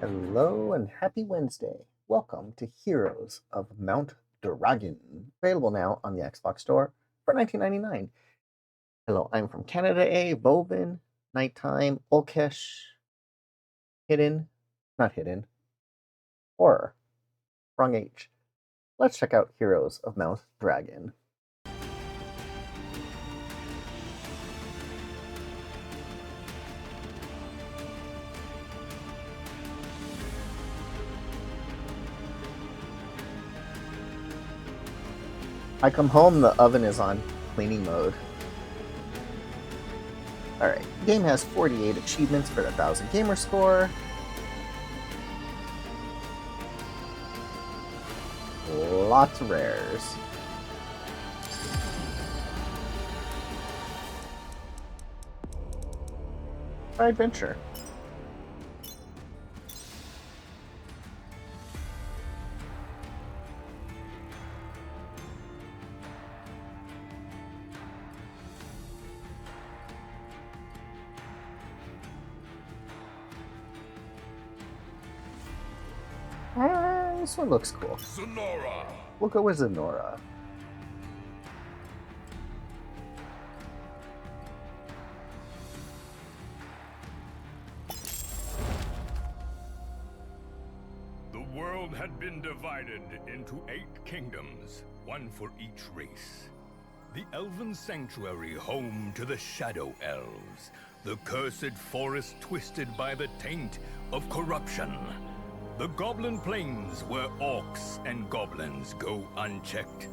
Hello and happy Wednesday. Welcome to Heroes of Mount Dragon, available now on the Xbox Store for $19.99. Hello, I'm from Canada A, Vovin, Nighttime, Ulkesh, not Hidden, Horror, Wrong H. Let's check out Heroes of Mount Dragon. I come home, the oven is on cleaning mode. Alright, the game has 48 achievements for the 1000 gamer score. Lots of rares. Try adventure. This one looks cool. Zenora. We'll go with Zenora. The world had been divided into 8 kingdoms, one for each race. The Elven Sanctuary, home to the Shadow Elves. The cursed forest twisted by the taint of corruption. The Goblin Plains, where orcs and goblins go unchecked.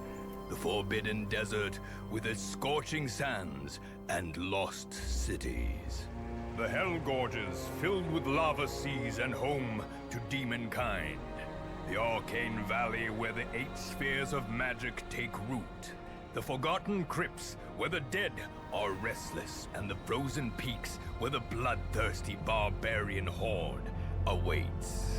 The Forbidden Desert, with its scorching sands and lost cities. The Hell Gorges, filled with lava seas and home to demonkind. The Arcane Valley, where the 8 spheres of magic take root. The Forgotten Crypts, where the dead are restless, and the Frozen Peaks, where the bloodthirsty barbarian horde awaits.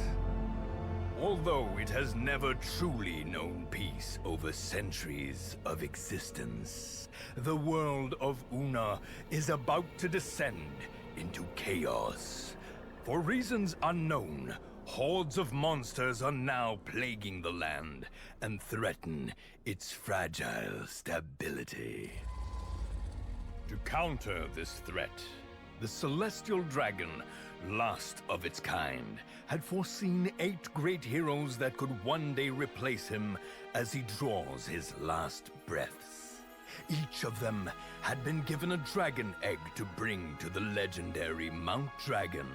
Although it has never truly known peace over centuries of existence, the world of Una is about to descend into chaos. For reasons unknown, hordes of monsters are now plaguing the land and threaten its fragile stability. To counter this threat, the Celestial Dragon, last of its kind, had foreseen 8 great heroes that could one day replace him as he draws his last breaths. Each of them had been given a dragon egg to bring to the legendary Mount Dragon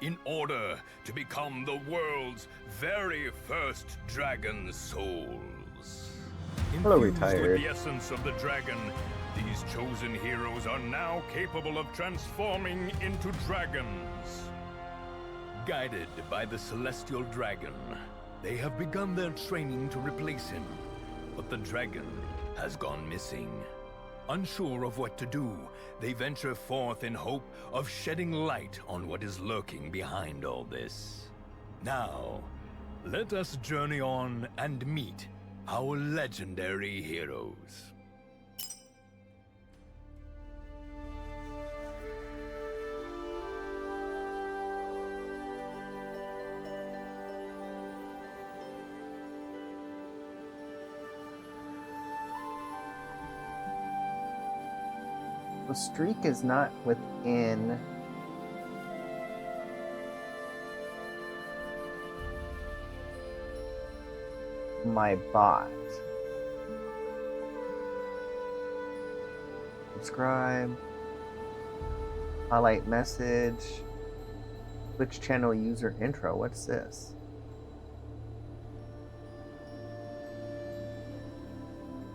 in order to become the world's very first dragon souls. Hello, Infused retired. with the essence of the dragon, these chosen heroes are now capable of transforming into dragons. Guided by the celestial dragon, they have begun their training to replace him, but the dragon has gone missing. Unsure of what to do, they venture forth in hope of shedding light on what is lurking behind all this. Now, let us journey on and meet our legendary heroes. The streak is not within my bot. Subscribe. Highlight message. Twitch channel user intro. What's this?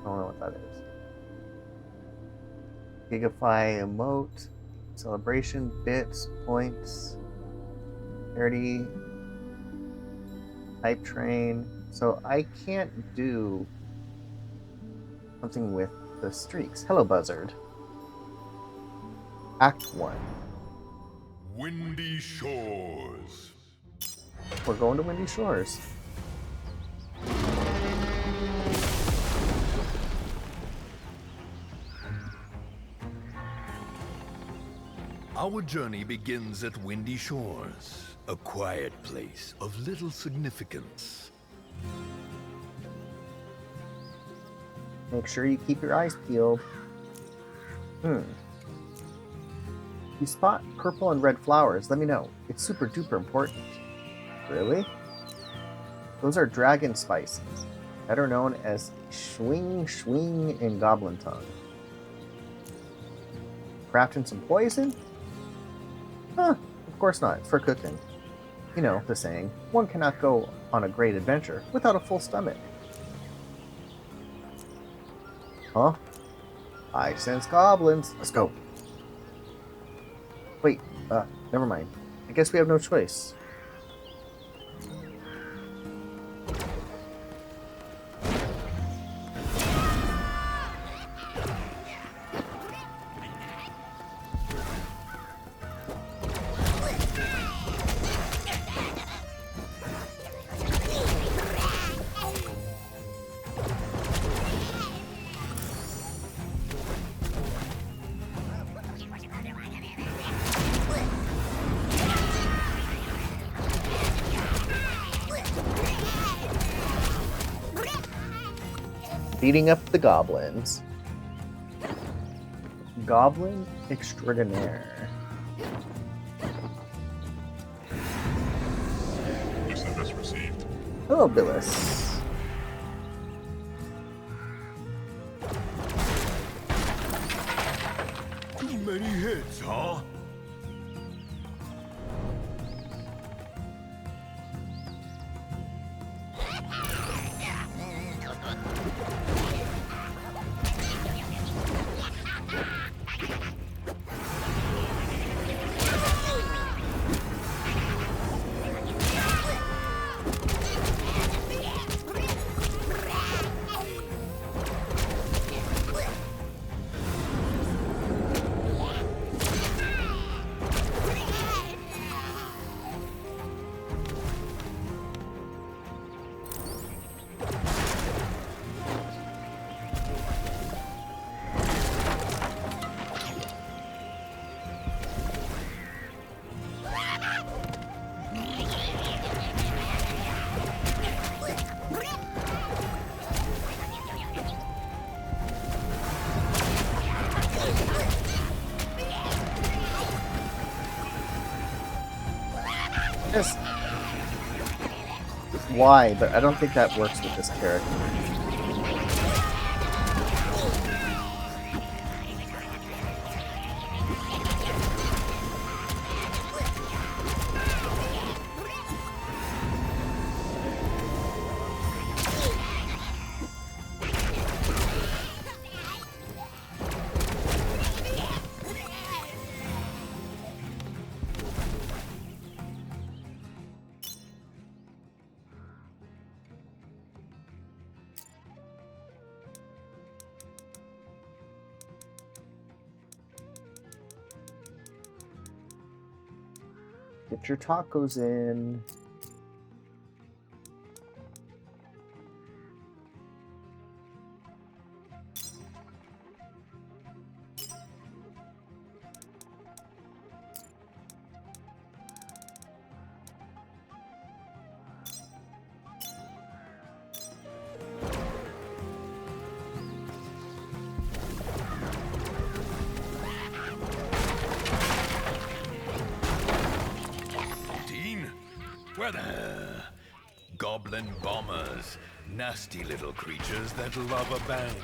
I don't know what that is. Gigafy emote, celebration, bits, points, parity, type train. So I can't do something with the streaks. Hello, Buzzard. Act 1. Windy Shores. We're going to Windy Shores. Our journey begins at Windy Shores, a quiet place of little significance. Make sure you keep your eyes peeled. You spot purple and red flowers, let me know. It's super duper important. Really? Those are dragon spices, better known as Schwing in Goblin tongue. Crafting some poison? Huh, of course not. It's for cooking. You know, the saying, one cannot go on a great adventure without a full stomach. Huh? I sense goblins. Let's go. Wait, never mind. I guess we have no choice. Beating up the goblins. Goblin extraordinaire. SMS received. Hello, Billis. Too many hits, huh? Just why, but I don't think that works with this character. Get your tacos in. Where the goblin bombers, nasty little creatures that love a bang.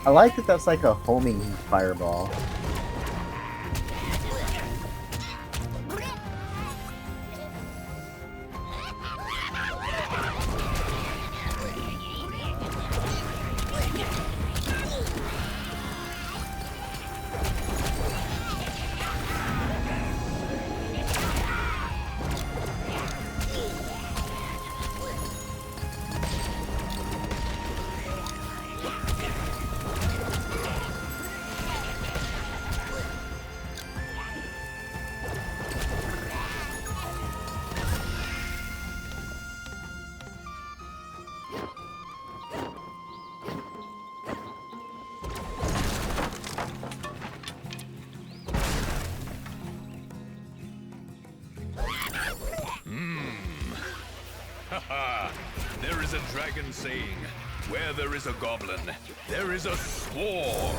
I like that that's like a homing fireball. There is a dragon saying, where there is a goblin, there is a swarm.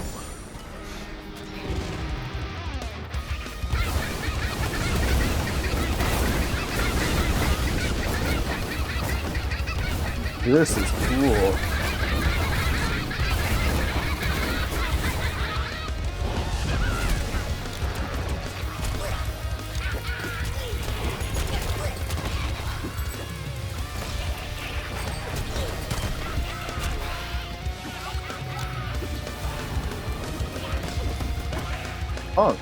This is cool. Oh.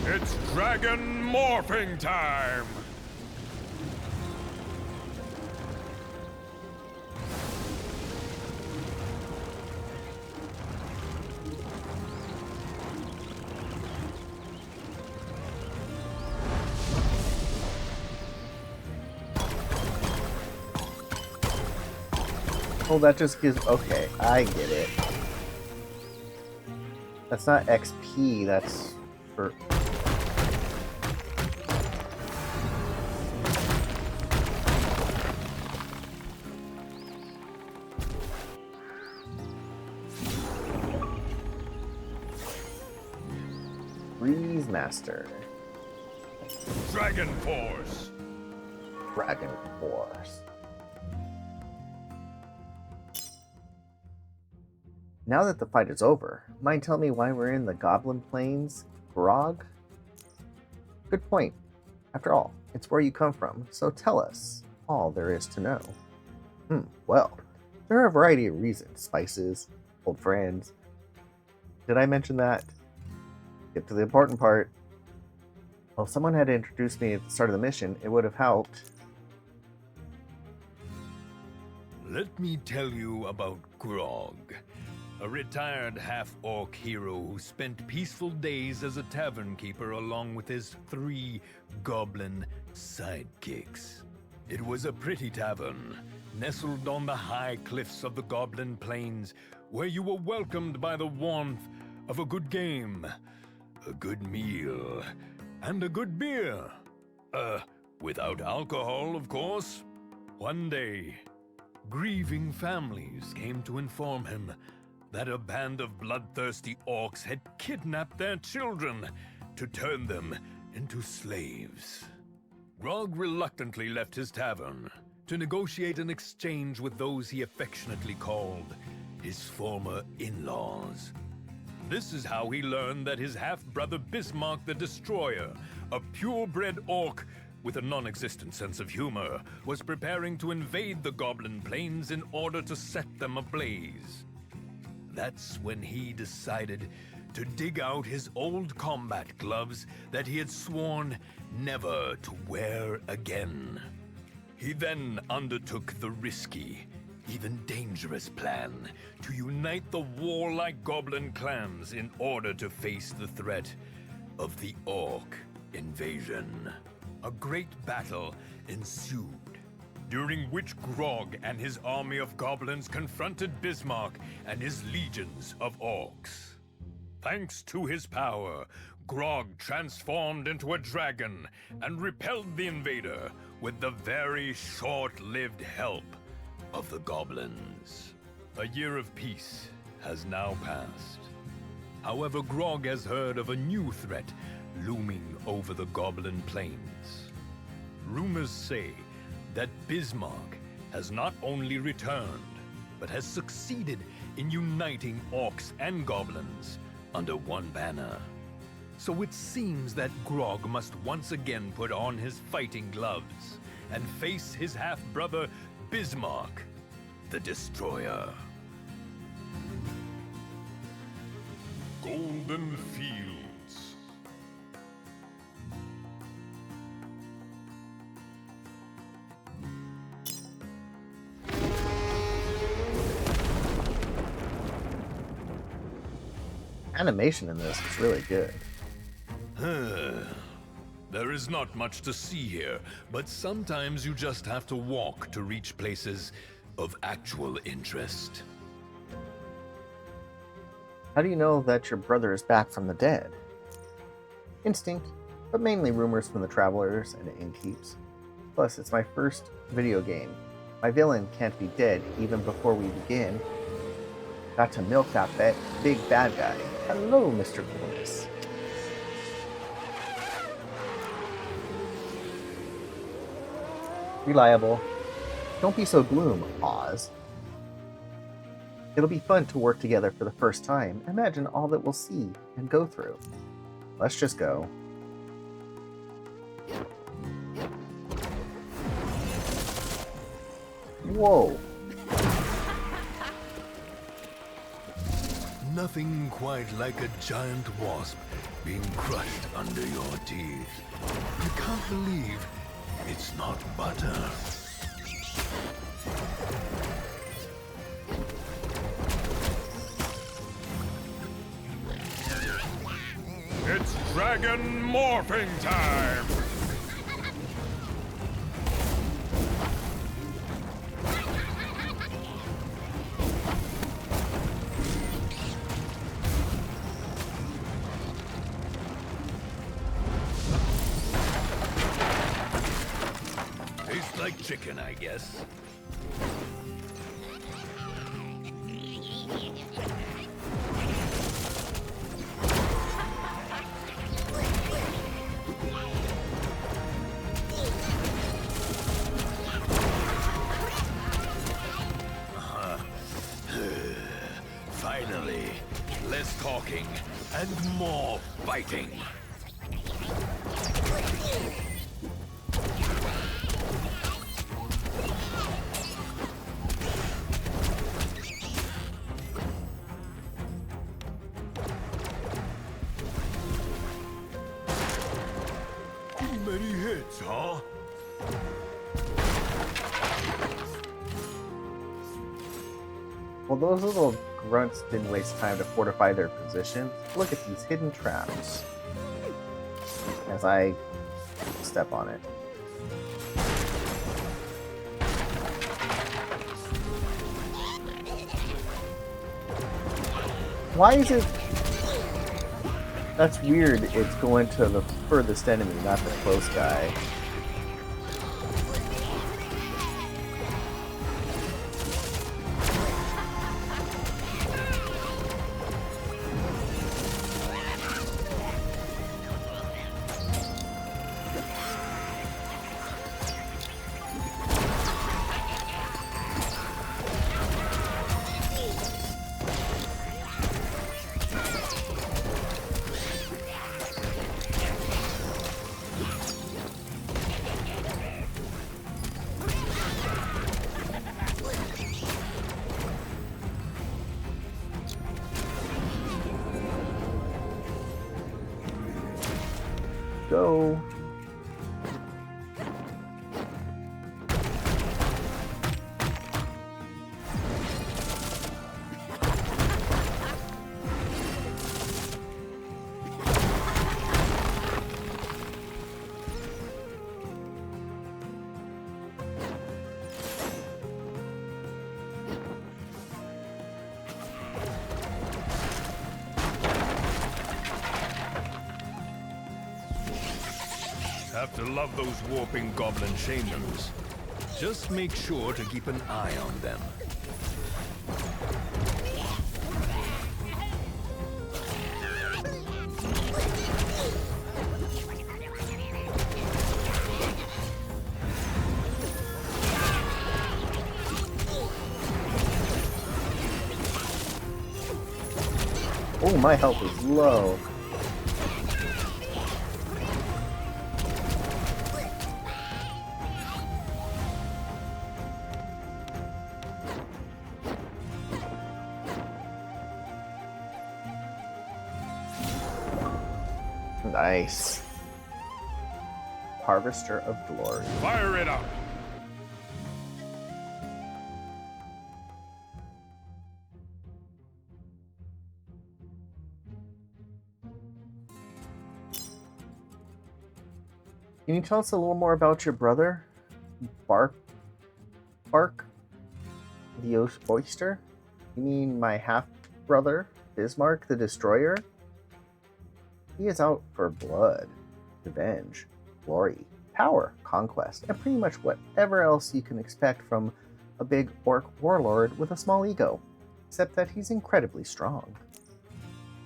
It's dragon morphing time! Oh, that just gives... Okay, I get it. That's not XP, that's for... Breeze Master. Dragon Force! Dragon Force. Now that the fight is over, mind telling me why we're in the Goblin Plains, Grog? Good point. After all, it's where you come from, so tell us all there is to know. Well, there are a variety of reasons. Spices, old friends. Did I mention that? Get to the important part. Well, if someone had introduced me at the start of the mission, it would have helped. Let me tell you about Grog, a retired half-orc hero who spent peaceful days as a tavern keeper along with his 3 goblin sidekicks. It was a pretty tavern, nestled on the high cliffs of the Goblin Plains, where you were welcomed by the warmth of a good game, a good meal, and a good beer. Without alcohol, of course. One day, grieving families came to inform him that a band of bloodthirsty orcs had kidnapped their children to turn them into slaves. Grog reluctantly left his tavern to negotiate an exchange with those he affectionately called his former in-laws. This is how he learned that his half-brother Bismarck the Destroyer, a purebred orc with a non-existent sense of humor, was preparing to invade the Goblin Plains in order to set them ablaze. That's when he decided to dig out his old combat gloves that he had sworn never to wear again. He then undertook the risky, even dangerous plan to unite the warlike goblin clans in order to face the threat of the orc invasion. A great battle ensued, during which Grog and his army of goblins confronted Bismarck and his legions of orcs. Thanks to his power, Grog transformed into a dragon and repelled the invader with the very short-lived help of the goblins. A year of peace has now passed. However, Grog has heard of a new threat looming over the Goblin Plains. Rumors say that Bismarck has not only returned, but has succeeded in uniting orcs and goblins under one banner. So it seems that Grog must once again put on his fighting gloves and face his half-brother Bismarck the Destroyer. Golden Fields. Animation in this is really good. There is not much to see here, but sometimes you just have to walk to reach places of actual interest. How do you know that your brother is back from the dead? Instinct, but mainly rumors from the travelers and innkeeps. Plus, it's my first video game. My villain can't be dead even before we begin. Got to milk that big bad guy. Hello, Mr. Gloomless. Reliable. Don't be so gloom, Oz. It'll be fun to work together for the first time. Imagine all that we'll see and go through. Let's just go. Whoa. Nothing quite like a giant wasp being crushed under your teeth. I can't believe it's not butter. It's dragon morphing time! Tastes like chicken, I guess. Finally, less talking and more fighting. Too many hits, huh? Well, those little grunts didn't waste time to fortify their positions. Look at these hidden traps. As I step on it. Why is it That's weird. It's going to the furthest enemy, not the close guy. Go. Have to love those warping goblin shamans. Just make sure to keep an eye on them. Oh, my health is low. Nice. Harvester of Glory. Fire it up! Can you tell us a little more about your brother? Bark the Oyster? You mean my half-brother, Bismarck the Destroyer? He is out for blood, revenge, glory, power, conquest, and pretty much whatever else you can expect from a big orc warlord with a small ego, except that he's incredibly strong.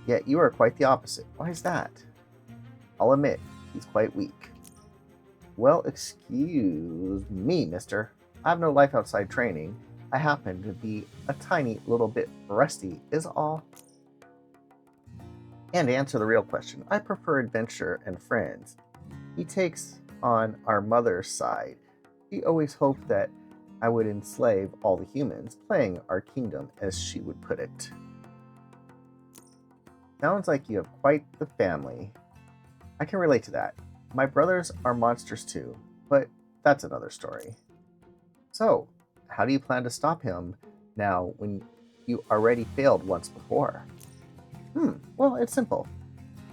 Yet you are quite the opposite. Why is that? I'll admit, he's quite weak. Well, excuse me, mister. I have no life outside training. I happen to be a tiny little bit rusty, is all. And to answer the real question, I prefer adventure and friends. He takes on our mother's side. She always hoped that I would enslave all the humans, playing our kingdom, as she would put it. Sounds like you have quite the family. I can relate to that. My brothers are monsters too, but that's another story. So, how do you plan to stop him now when you already failed once before? Well, it's simple.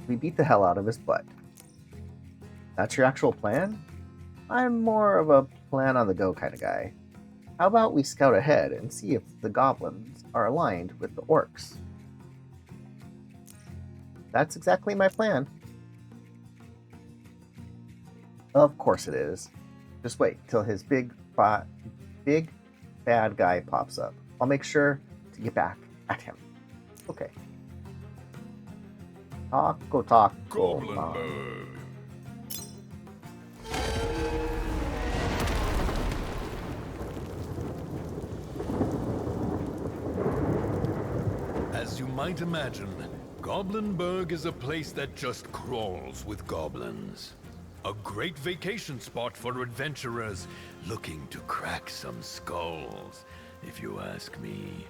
We beat the hell out of his butt. That's your actual plan? I'm more of a plan on the go kind of guy. How about we scout ahead and see if the goblins are aligned with the orcs? That's exactly my plan. Of course it is. Just wait till his big bad guy pops up. I'll make sure to get back at him. Okay. Taco. Goblinburg. As you might imagine, Goblinburg is a place that just crawls with goblins. A great vacation spot for adventurers looking to crack some skulls, if you ask me.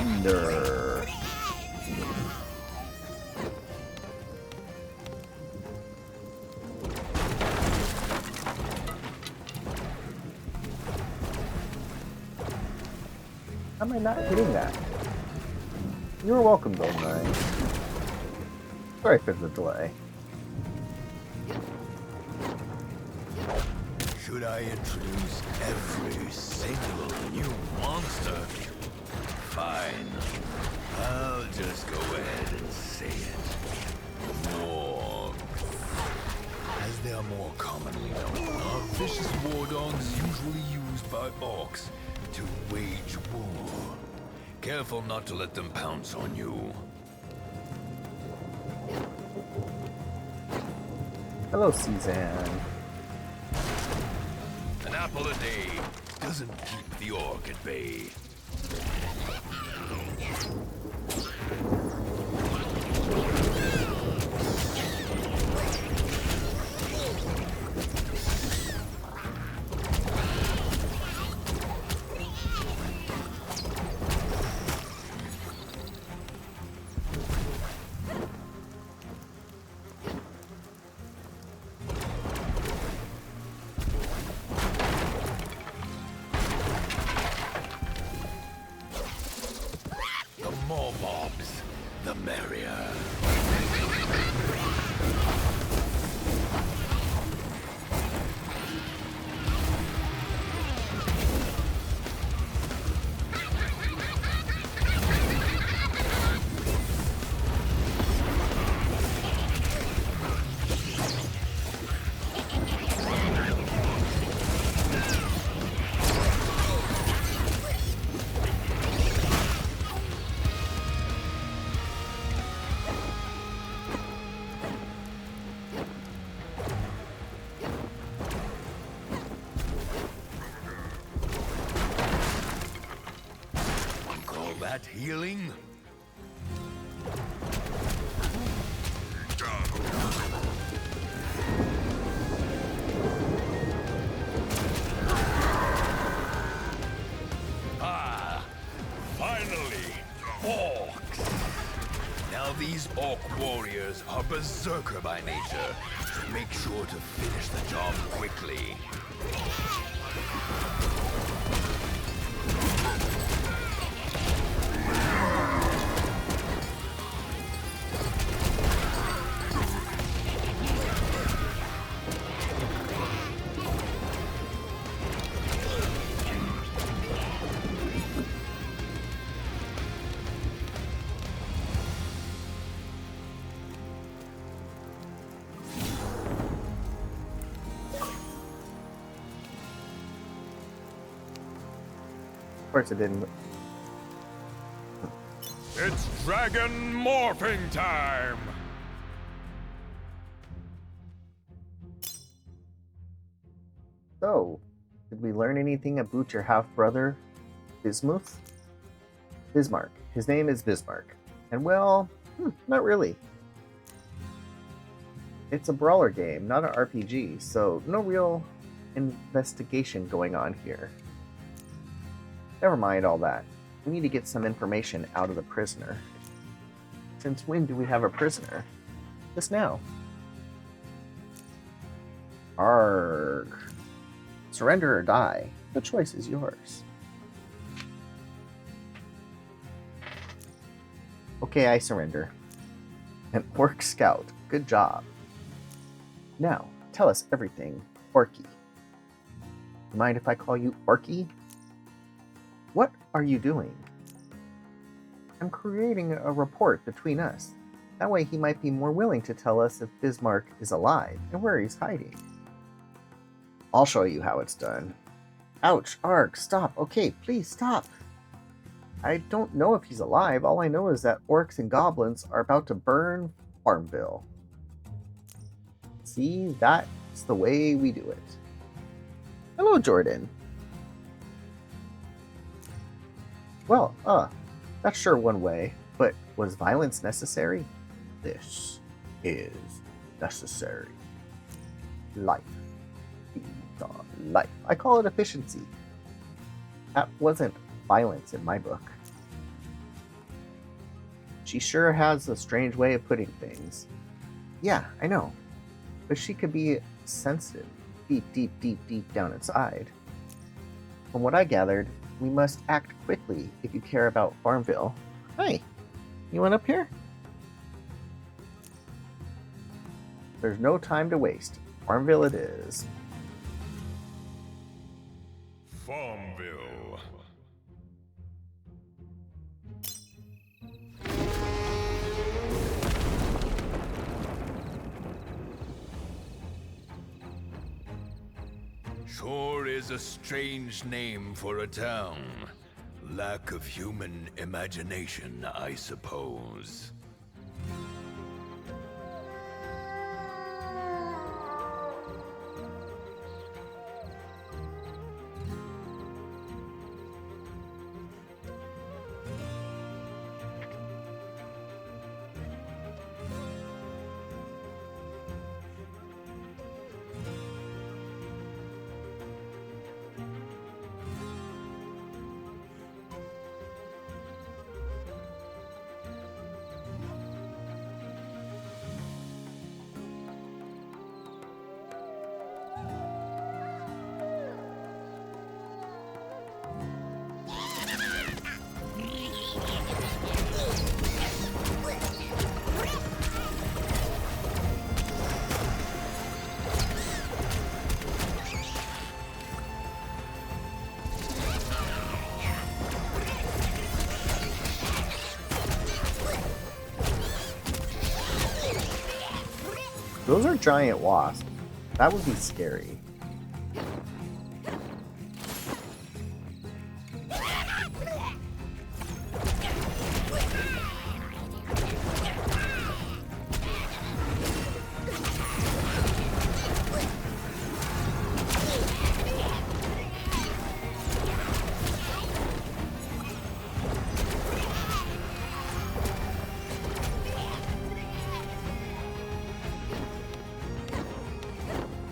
thunder. How am I not hitting that? You're welcome, Goldeneye. Sorry for the delay. Should I introduce every single new monster? Fine. I'll just go ahead and say it. War. As they are more commonly known, are vicious war dogs usually used by orcs to wage war. Careful not to let them pounce on you. Hello, Suzanne. An apple a day doesn't keep the orc at bay. The more mobs, the merrier. Call that healing? Ah, finally, orcs. Now these orc warriors are berserker by nature, so make sure to finish the job quickly. Of course it didn't. It's dragon morphing time! So, did we learn anything about your half-brother, Bismuth? Bismarck. His name is Bismarck. And well, not really. It's a brawler game, not an RPG, so no real investigation going on here. Never mind all that. We need to get some information out of the prisoner. Since when do we have a prisoner? Just now. Arg. Surrender or die. The choice is yours. Okay, I surrender. An orc scout. Good job. Now, tell us everything, Orky. Mind if I call you Orky? What are you doing? I'm creating a report between us. That way he might be more willing to tell us if Bismarck is alive and where he's hiding. I'll show you how it's done. Ouch, Arg, stop. Okay, please stop. I don't know if he's alive. All I know is that orcs and goblins are about to burn Farmville. See, that's the way we do it. Hello, Jordan. Well, that's sure one way, but was violence necessary? This is necessary. Life. Feeds on life. I call it efficiency. That wasn't violence in my book. She sure has a strange way of putting things. Yeah, I know. But she could be sensitive, deep down inside. From what I gathered, we must act quickly if you care about Farmville. Hey, you went up here? There's no time to waste. Farmville it is. Farmville. Sure is a strange name for a town. Lack of human imagination, I suppose. Those are giant wasps. That would be scary.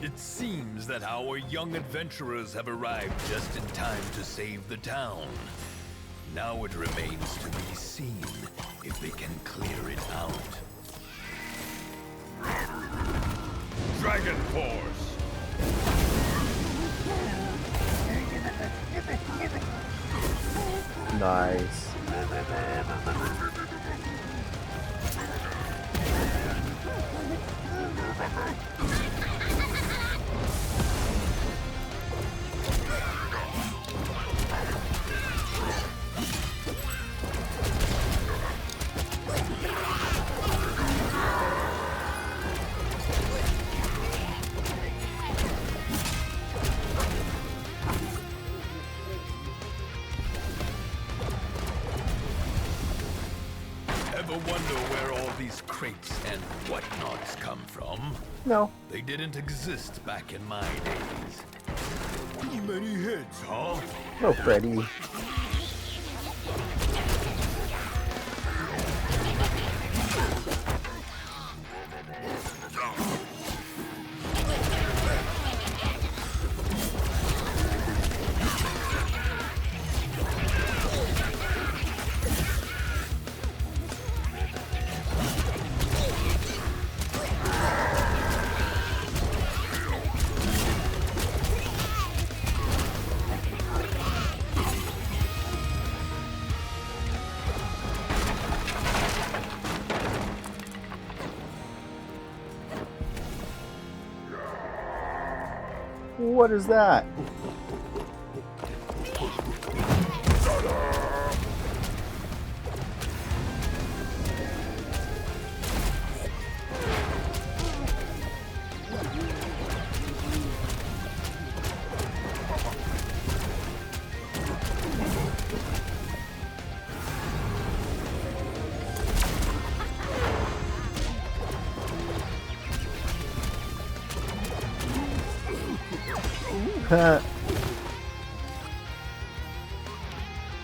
It seems that our young adventurers have arrived just in time to save the town. Now it remains to be seen if they can clear it out. Dragon Force. Nice. Ever wonder where all these crates and whatnots come from? No. They didn't exist back in my days. Many heads, huh? No, Freddy. What is that?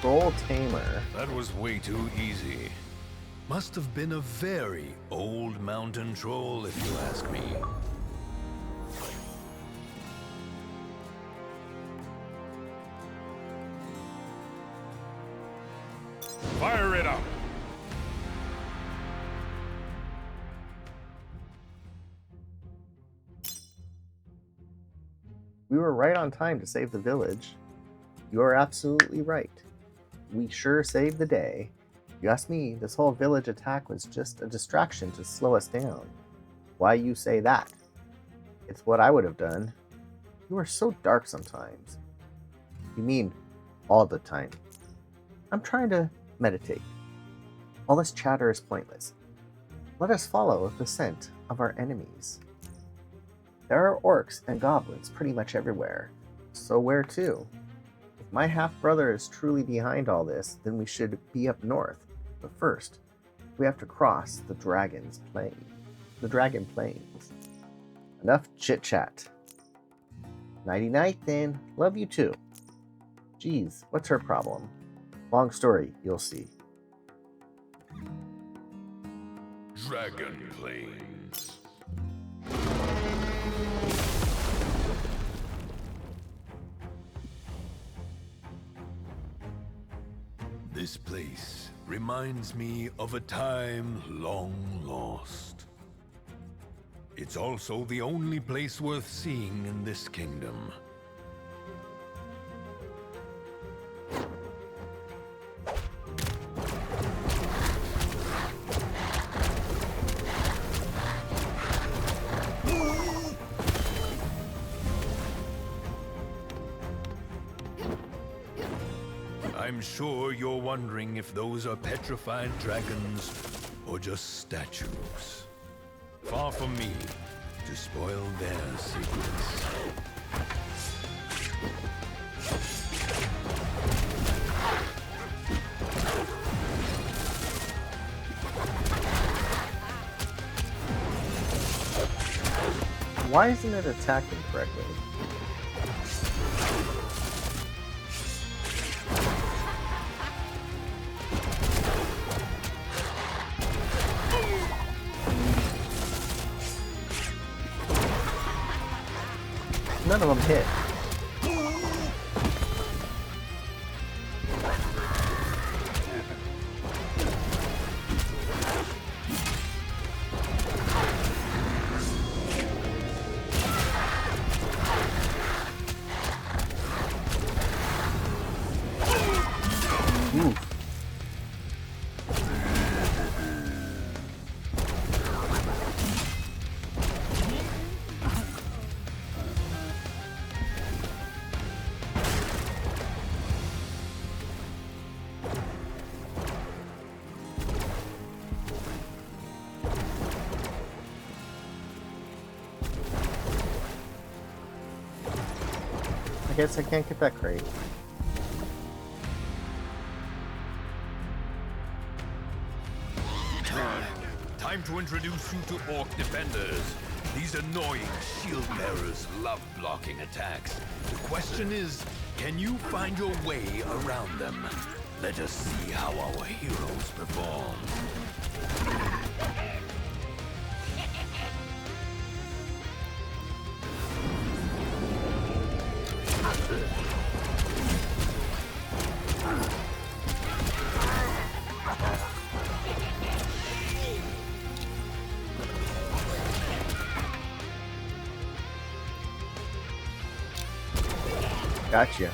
Troll Tamer. That was way too easy. Must have been a very old mountain troll, if you ask me. Fire it up. We were right on time to save the village. You are absolutely right. We sure saved the day. If you ask me, this whole village attack was just a distraction to slow us down. Why you say that? It's what I would have done. You are so dark sometimes. You mean all the time. I'm trying to meditate. All this chatter is pointless. Let us follow the scent of our enemies. There are orcs and goblins pretty much everywhere. So where to? If my half-brother is truly behind all this, then we should be up north. But first, we have to cross the Dragon Plains. Enough chit-chat. Nighty-night then. Love you too. Geez, what's her problem? Long story, you'll see. Dragon Plains. This place reminds me of a time long lost. It's also the only place worth seeing in this kingdom. I'm sure you're wondering if those are petrified dragons or just statues. Far from me to spoil their secrets. Why isn't it attacking correctly? None of them hit. Oof. I guess I can't get that crate. Time to introduce you to Orc Defenders. These annoying shield bearers love blocking attacks. The question is, can you find your way around them? Let us see how our heroes perform. Gotcha.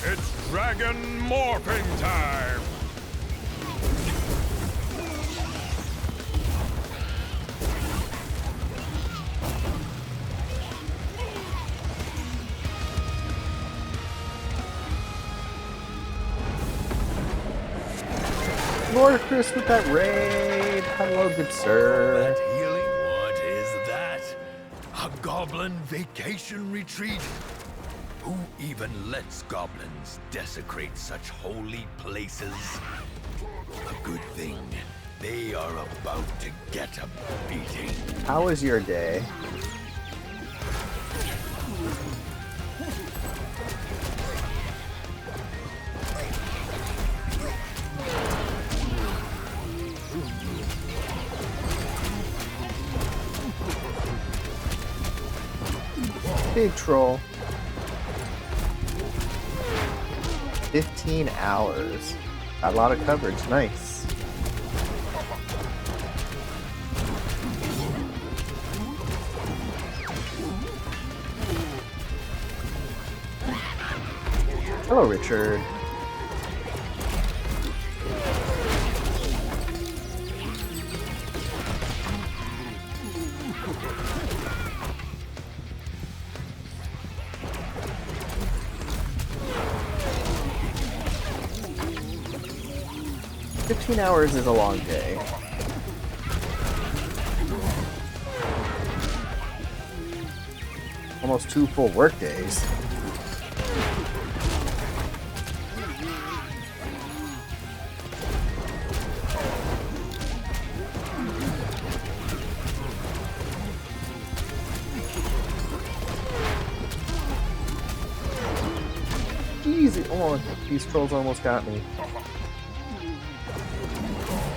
It's Dragon Morphing time! Lord Chris with that raid. Hello, good sir. That healing? What is that? A goblin vacation retreat? Who even lets goblins desecrate such holy places? A good thing They are about to get a beating. How was your day? Big troll. 15 hours. Got a lot of coverage. Nice. Hello, Richard. Hours is a long day. Almost 2 full work days. Easy. Oh, these trolls almost got me.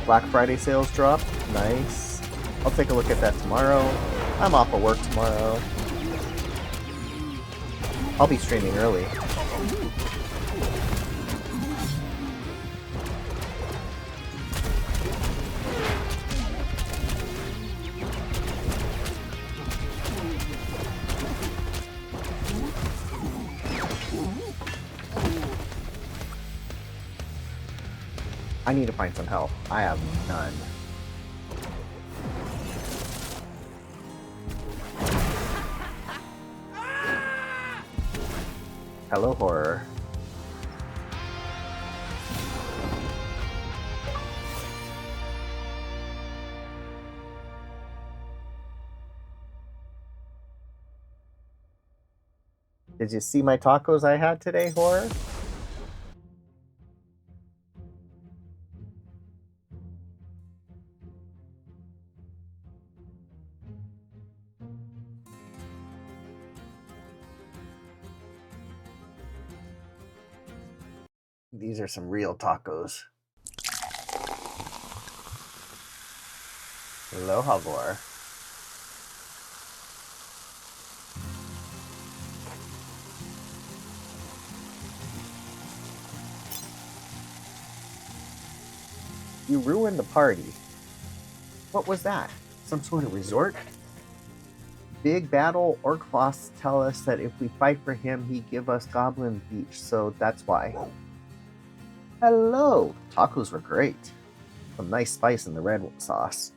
Black Friday sales drop. Nice. I'll take a look at that tomorrow. I'm off of work tomorrow. I'll be streaming early. I need to find some help. I have none. Hello, horror. Did you see my tacos I had today, horror? These are some real tacos. Aloha, Vor. You ruined the party. What was that? Some sort of resort? Big battle orc boss tell us that if we fight for him, he give us Goblin Beach, so that's why. Hello! Tacos were great. Some nice spice in the red sauce.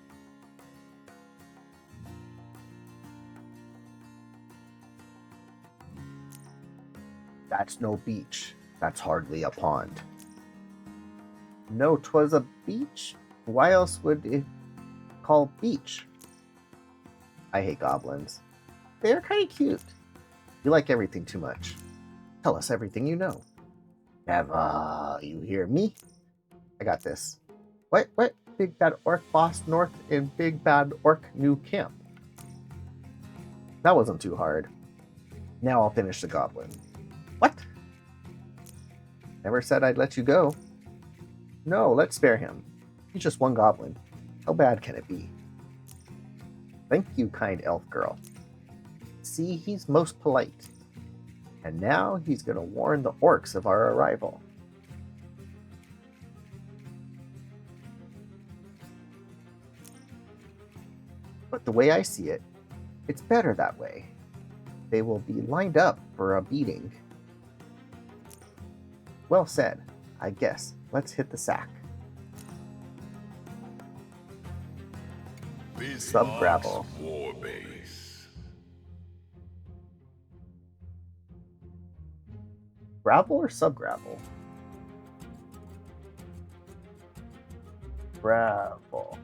That's no beach. That's hardly a pond. No, 'twas a beach? Why else would it call beach? I hate goblins. They're kind of cute. You like everything too much. Tell us everything you know. Never, you hear me? I got this. What? Big bad orc boss north in big bad orc new camp. That wasn't too hard. Now I'll finish the goblin. What? Never said I'd let you go. No, let's spare him. He's just one goblin. How bad can it be? Thank you, kind elf girl. See, he's most polite. And now he's going to warn the orcs of our arrival. But the way I see it, it's better that way. They will be lined up for a beating. Well said, I guess. Let's hit the sack. Sub-gravel. War base. Gravel or sub-gravel? Gravel.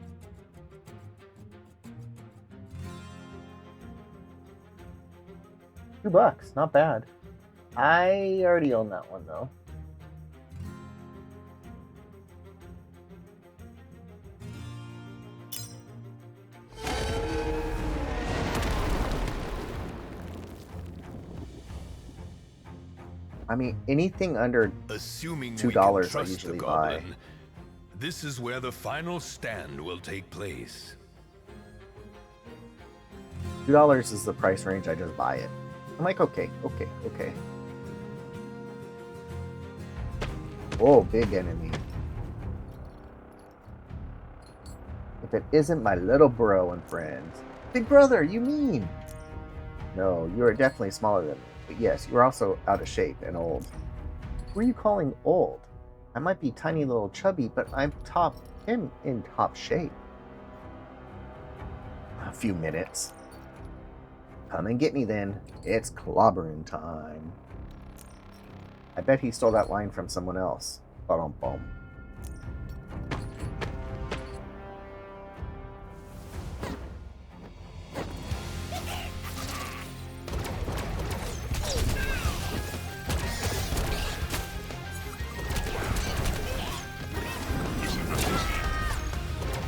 $2, not bad. I already own that one though. I mean, anything under Assuming $2 we can I trust the usually buy. goblin, this is where the final stand will take place. $2 is the price range. I just buy it. I'm like, okay. Oh, big enemy. If it isn't my little bro and friends. Big brother, you mean? No, you are definitely smaller than me. But yes, you're also out of shape and old. Who are you calling old? I might be tiny little chubby, but I'm in top shape. A few minutes. Come and get me then. It's clobbering time. I bet he stole that line from someone else. Ba-dum-bum.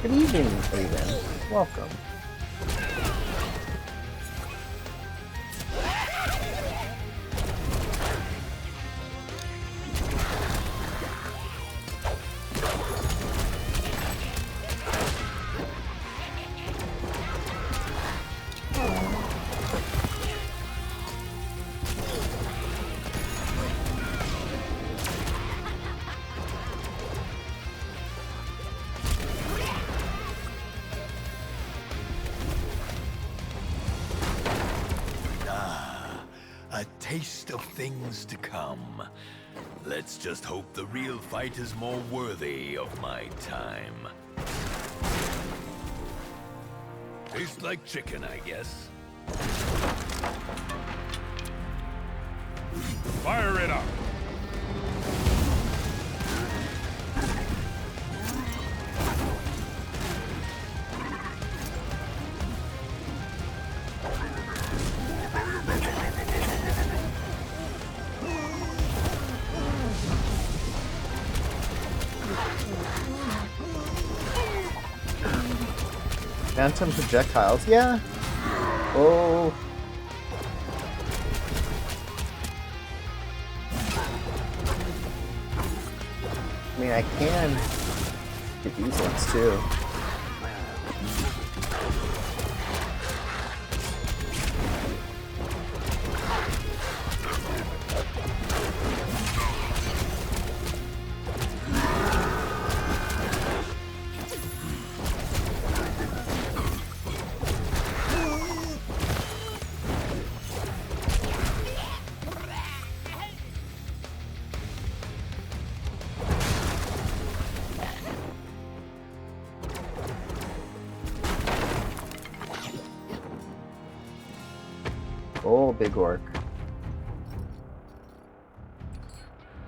Good evening, Aiden. Welcome. A taste of things to come. Let's just hope the real fight is more worthy of my time. Tastes like chicken, I guess. Fire it up! Phantom projectiles, yeah. Oh. I mean, I can get these ones too. Oh, big orc.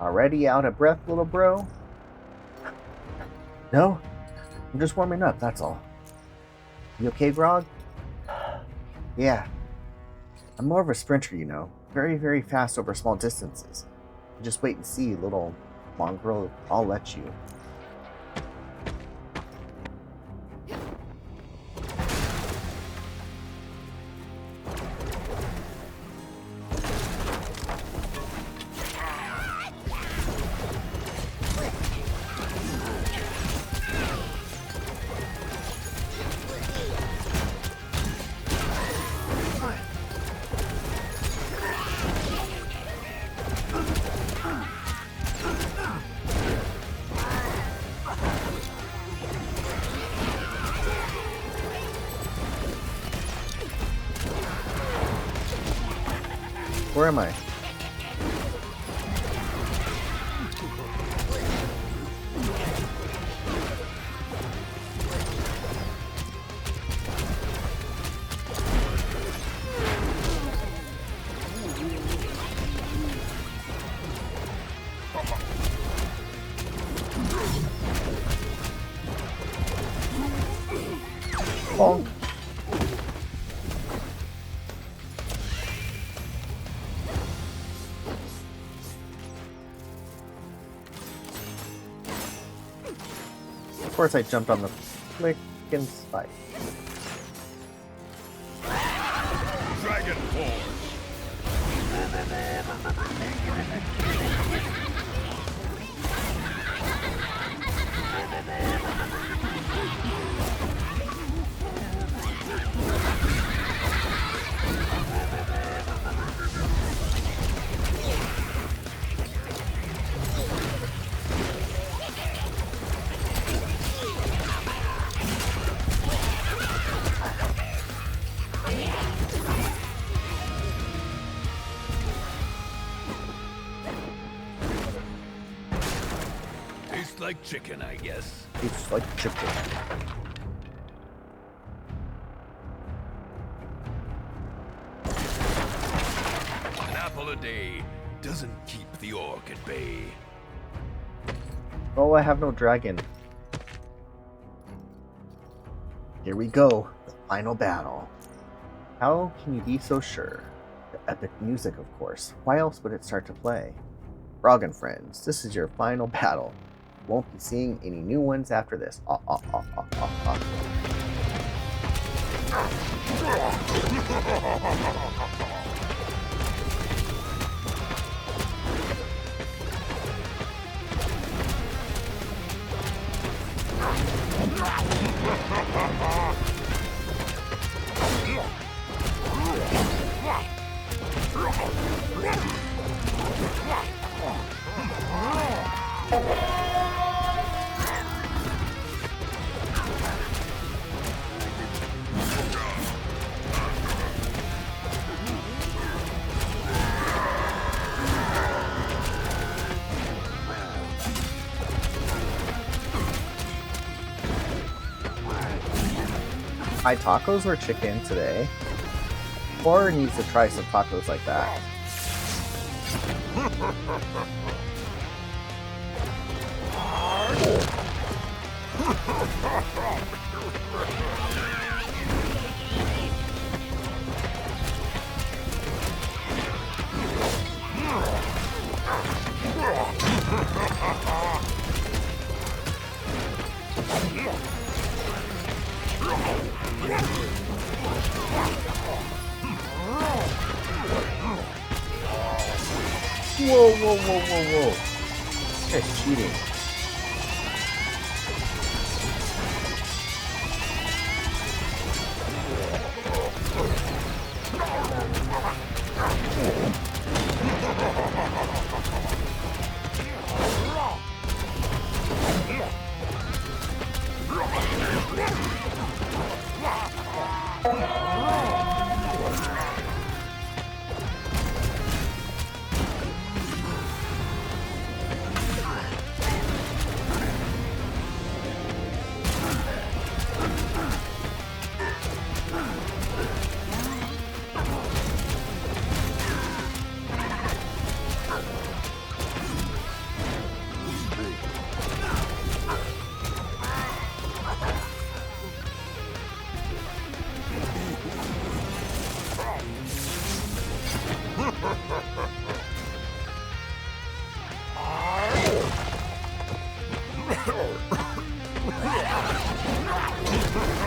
Already out of breath, little bro? No? I'm just warming up, that's all. You okay, Grog? Yeah. I'm more of a sprinter, you know. Very, very fast over small distances. Just wait and see, little mongrel. I'll let you. Where am I? Bonk. Of course I jumped on the flickin' spike. Dragon Force! Tastes like chicken, I guess. It's like chicken. An apple a day doesn't keep the orc at bay. Oh, I have no dragon. Here we go. The final battle. How can you be so sure? The epic music, of course. Why else would it start to play? Frog and friends, this is your final battle. You won't be seeing any new ones after this. High tacos or chicken today? Or needs to try some tacos like that. Whoa, whoa, whoa, whoa, whoa. This guy's cheating.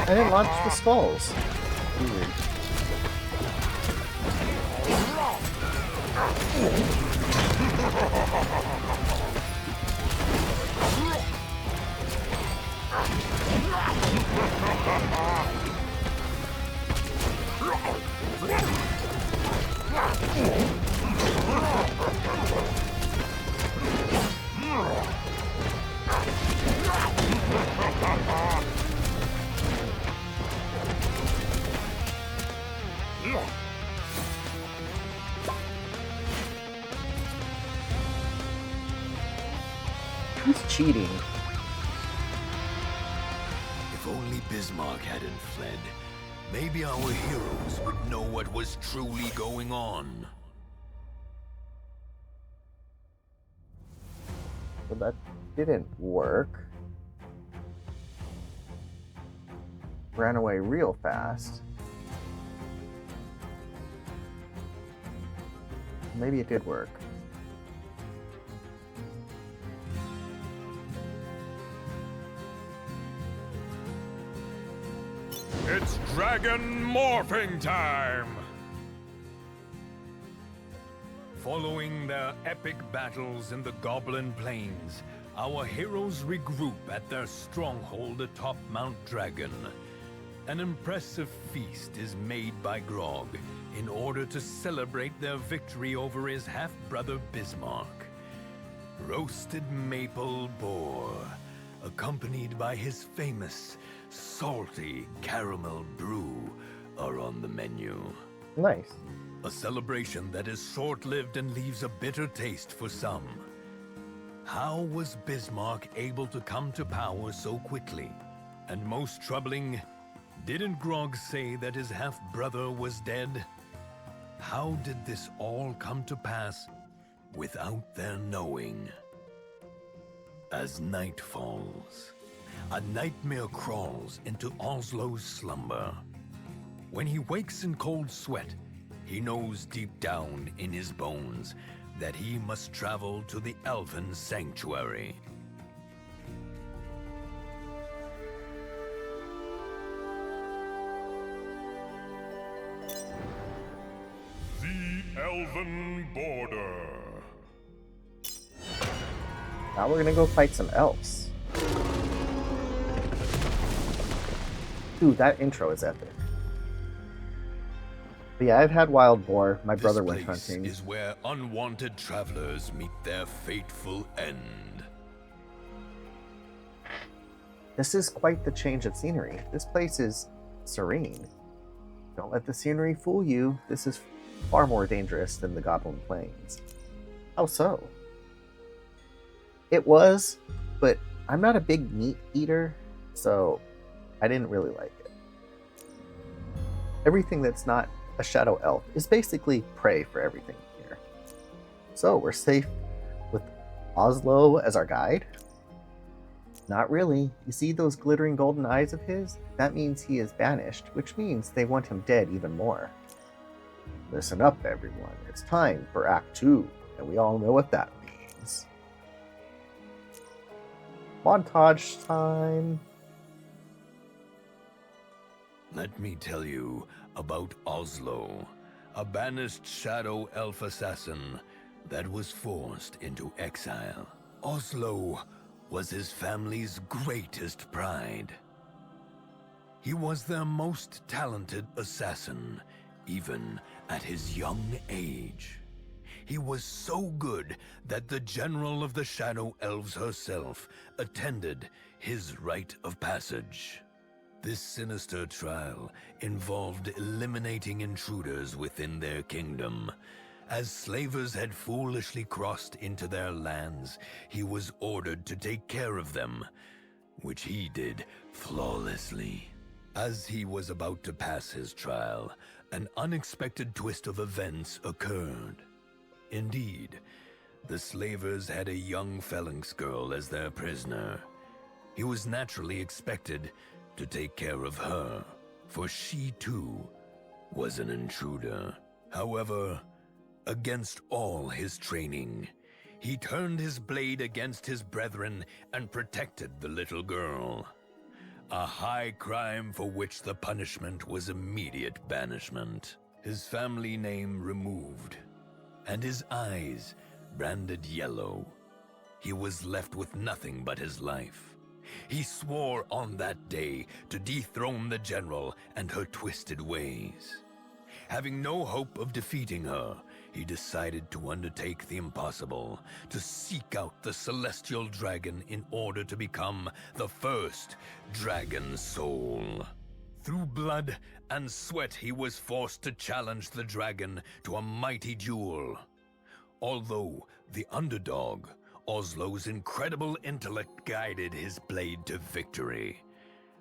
I didn't launch the skulls. Weird. He's cheating. If only Bismarck hadn't fled, maybe our heroes would know what was truly going on. So that didn't work. Ran away real fast. Maybe it did work. It's dragon morphing time! Following their epic battles in the Goblin Plains, our heroes regroup at their stronghold atop Mount Dragon. An impressive feast is made by Grog in order to celebrate their victory over his half-brother Bismarck. Roasted maple boar, accompanied by his famous salty caramel brew, are on the menu. Nice. A celebration that is short-lived and leaves a bitter taste for some. How was Bismarck able to come to power so quickly? And most troubling, didn't Grog say that his half-brother was dead? How did this all come to pass without their knowing? As night falls, a nightmare crawls into Oslo's slumber. When he wakes in cold sweat, he knows deep down in his bones that he must travel to the Elven Sanctuary. The Elven Border. Now we're gonna go fight some elves. Dude, that intro is epic. But yeah, I've had wild boar. My brother went This place hunting. is where unwanted travelers meet their fateful end. This is quite the change of scenery. This place is serene. Don't let the scenery fool you. This is far more dangerous than the Goblin Plains. How so? It was, but I'm not a big meat eater, so I didn't really like it. Everything that's not a shadow elf is basically prey for everything here. So we're safe with Oslo as our guide? Not really. You see those glittering golden eyes of his? That means he is banished, which means they want him dead even more. Listen up, everyone. It's time for Act 2, and we all know what that means. Montage time. Let me tell you about Oslo, a banished shadow elf assassin that was forced into exile. Oslo was his family's greatest pride. He was their most talented assassin, even at his young age. He was so good that the General of the Shadow Elves herself attended his rite of passage. This sinister trial involved eliminating intruders within their kingdom. As slavers had foolishly crossed into their lands, he was ordered to take care of them, which he did flawlessly. As he was about to pass his trial, an unexpected twist of events occurred. Indeed, the slavers had a young phalanx girl as their prisoner. He was naturally expected to take care of her, for she too was an intruder. However, against all his training, he turned his blade against his brethren and protected the little girl. A high crime for which the punishment was immediate banishment. His family name removed, and his eyes branded yellow. He was left with nothing but his life. He swore on that day to dethrone the general and her twisted ways. Having no hope of defeating her, he decided to undertake the impossible, to seek out the celestial dragon in order to become the first dragon soul. Through blood and sweat, he was forced to challenge the dragon to a mighty duel. Although the underdog, Oslo's incredible intellect guided his blade to victory.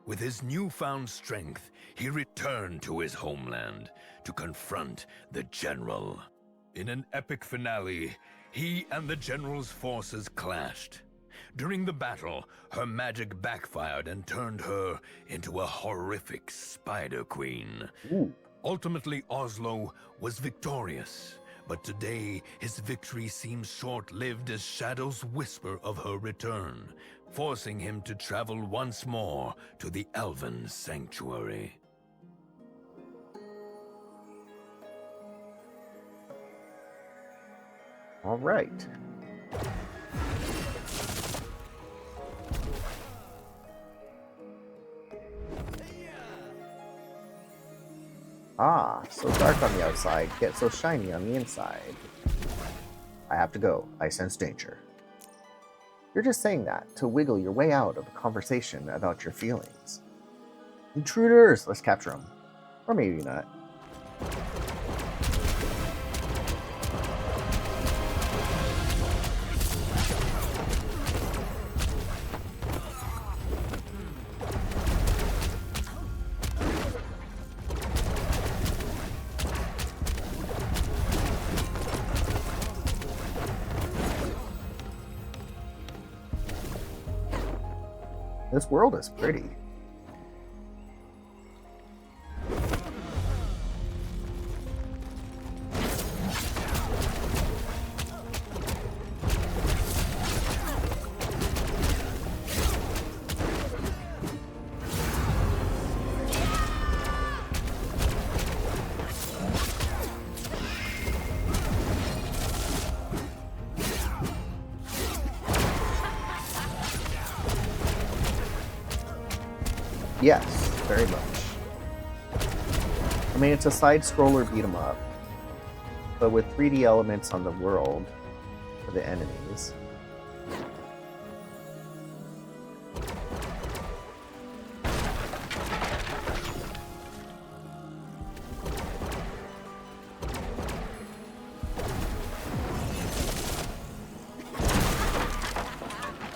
With his newfound strength, he returned to his homeland to confront the general. In an epic finale, he and the general's forces clashed. During the battle, her magic backfired and turned her into a horrific spider queen. Ooh. Ultimately, Oslo was victorious, but today his victory seems short-lived as shadows whisper of her return, forcing him to travel once more to the Elven Sanctuary. All right. Ah, so dark on the outside, yet so shiny on the inside. I have to go. I sense danger. You're just saying that to wiggle your way out of a conversation about your feelings. Intruders! Let's capture them. Or maybe not. This world is pretty. Yes, very much. I mean, it's a side-scroller beat-em-up, but with 3D elements on the world for the enemies.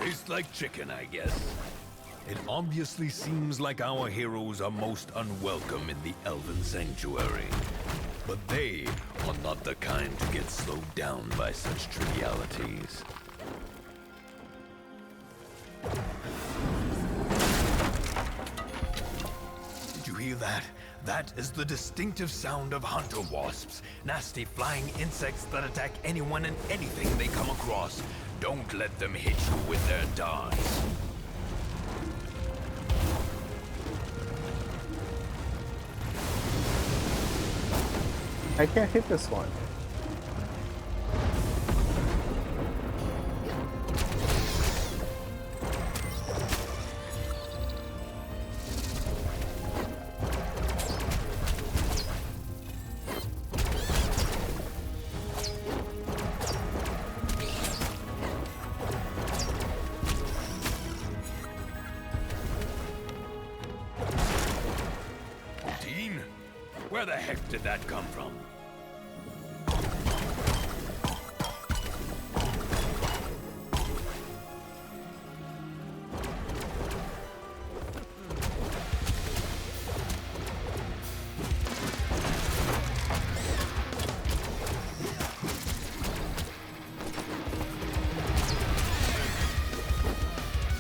Tastes like chicken, I guess. It obviously seems like our heroes are most unwelcome in the Elven Sanctuary. But they are not the kind to get slowed down by such trivialities. Did you hear that? That is the distinctive sound of hunter wasps, nasty flying insects that attack anyone and anything they come across. Don't let them hit you with their darts. I can't hit this one. Dean? Where the heck did that come from?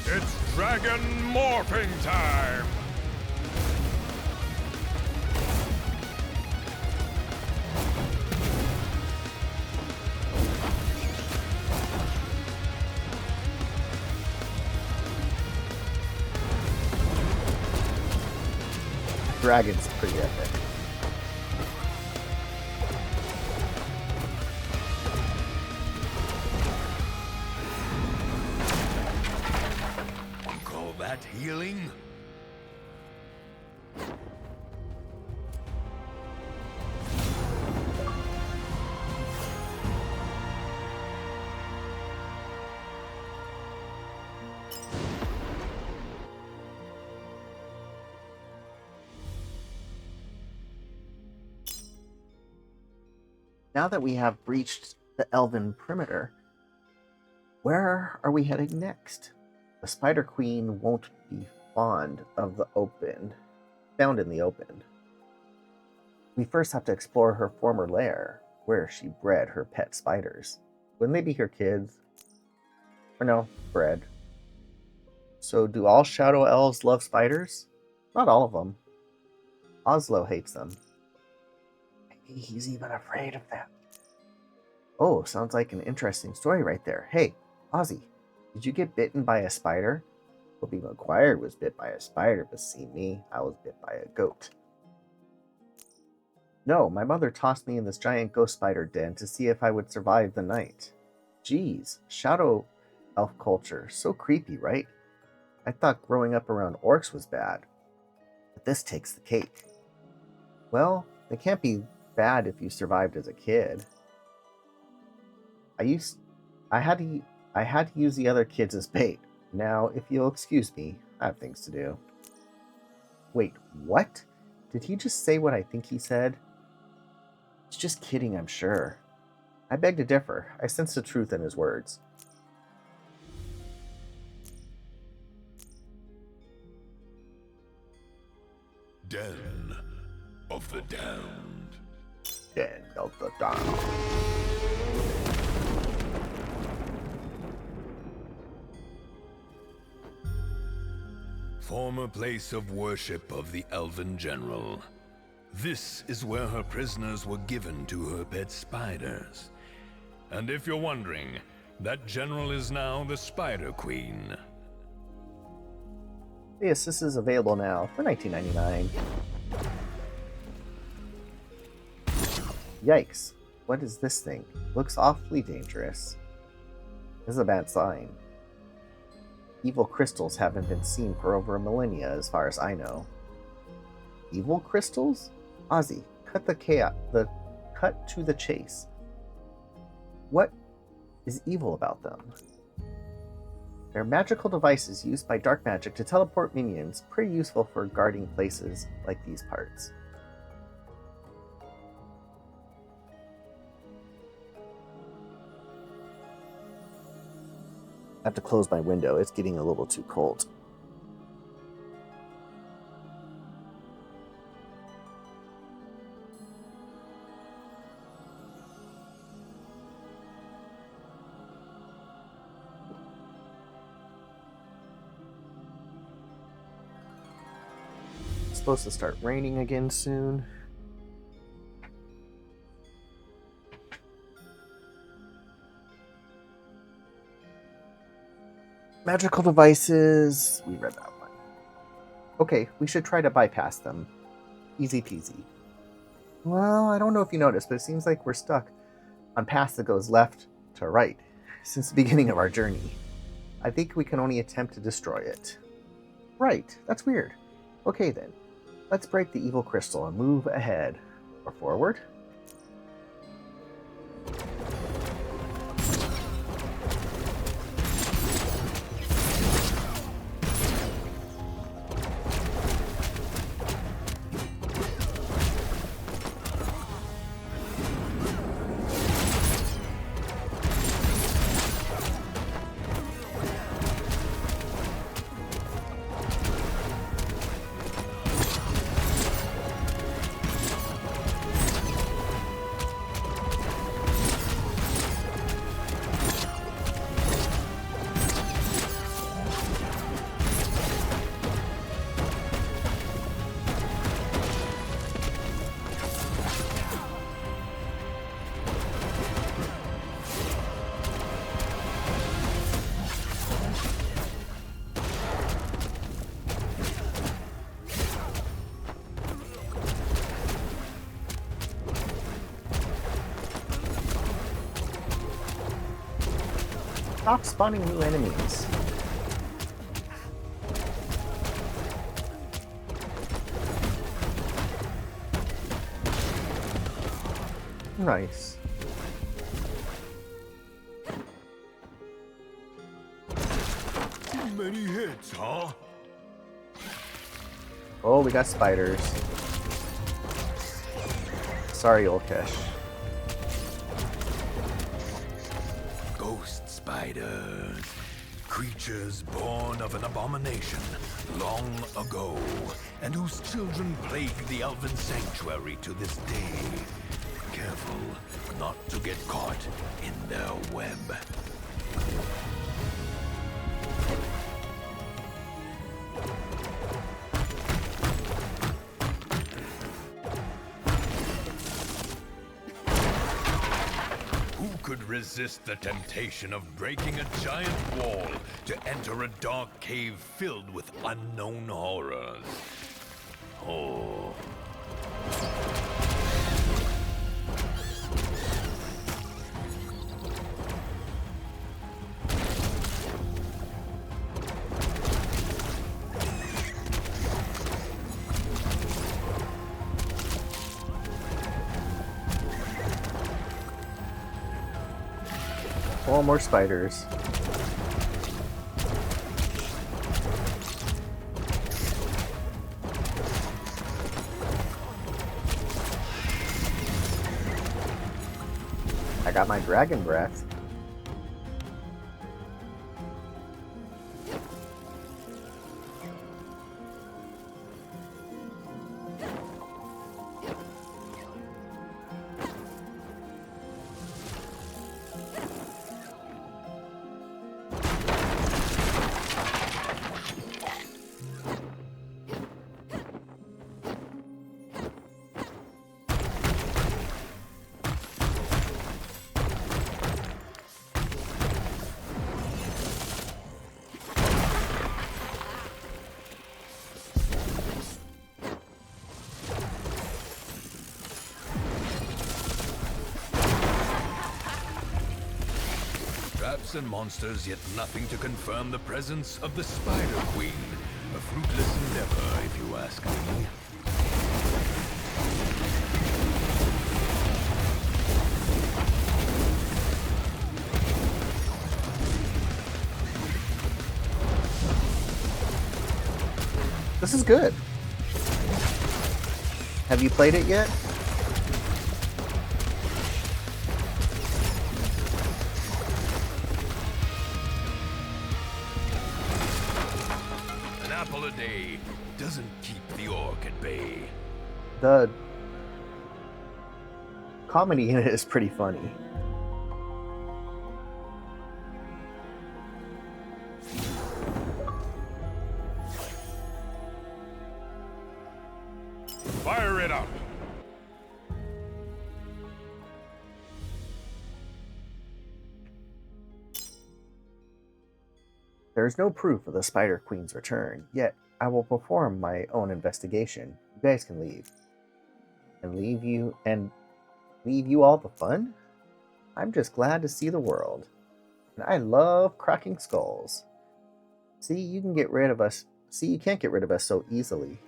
It's dragon morphing time! Dragon's pretty epic. You call that healing? Now that we have breached the Elven perimeter, where are we heading next? The Spider Queen won't be fond of the open, found in the open. We first have to explore her former lair, where she bred her pet spiders. Wouldn't they be her kids? Or no, bred. So do all Shadow Elves love spiders? Not all of them. Oslo hates them. Maybe he's even afraid of them. Oh, sounds like an interesting story right there. Hey, Ozzy, did you get bitten by a spider? Tobey Maguire was bit by a spider, but see me, I was bit by a goat. No, my mother tossed me in this giant ghost spider den to see if I would survive the night. Geez, shadow elf culture. So creepy, right? I thought growing up around orcs was bad, but this takes the cake. Well, they can't be bad if you survived as a kid. I had to use the other kids as bait. Now, if you'll excuse me, I have things to do. Wait, what? Did he just say what I think he said? He's just kidding, I'm sure. I beg to differ. I sense the truth in his words. Den of the Damned. Den of the Damned. Former place of worship of the Elven General. This is where her prisoners were given to her pet spiders. And if you're wondering, that general is now the Spider Queen. Yes, this is available now for $19.99. Yikes. What is this thing? Looks awfully dangerous. This is a bad sign. Evil crystals haven't been seen for over a millennia as far as I know. Evil crystals? Ozzy, cut to the chase. What is evil about them? They're magical devices used by dark magic to teleport minions, pretty useful for guarding places like these parts. I have to close my window, it's getting a little too cold. It's supposed to start raining again soon. Magical devices. We read that one. Okay, we should try to bypass them. Easy peasy. Well, I don't know if you noticed, but it seems like we're stuck on path that goes left to right since the beginning of our journey. I think we can only attempt to destroy it. Right, that's weird. Okay then, let's break the evil crystal and move ahead. Or forward. Stop spawning new enemies. Nice. Too many hits, huh? Oh, we got spiders. Sorry, Olkesh. Ghost spiders. Creatures born of an abomination long ago, and whose children plague the Elven Sanctuary to this day. Careful not to get caught in their web. Who could resist the temptation of breaking a giant wall to enter a dark cave filled with unknown horrors? Oh. Oh, more spiders. I got my dragon breath. Traps and monsters, yet nothing to confirm the presence of the Spider Queen. A fruitless endeavor, if you ask me. This is good. Have you played it yet? An apple a day doesn't keep the orc at bay. The comedy in it is pretty funny. Fire it up! There is no proof of the Spider Queen's return, yet I will perform my own investigation. You guys can leave. And leave you all the fun? I'm just glad to see the world. And I love cracking skulls. See, you can't get rid of us so easily.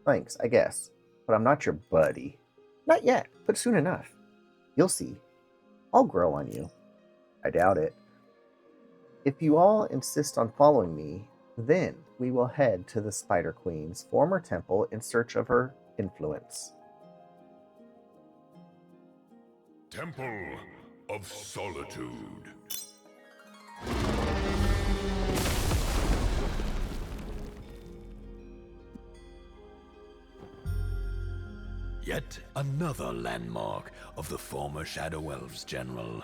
Thanks, I guess. But I'm not your buddy. Not yet, but soon enough. You'll see. I'll grow on you. I doubt it. If you all insist on following me, then we will head to the Spider Queen's former temple in search of her influence. Temple of Solitude. Yet another landmark of the former Shadow Elves General.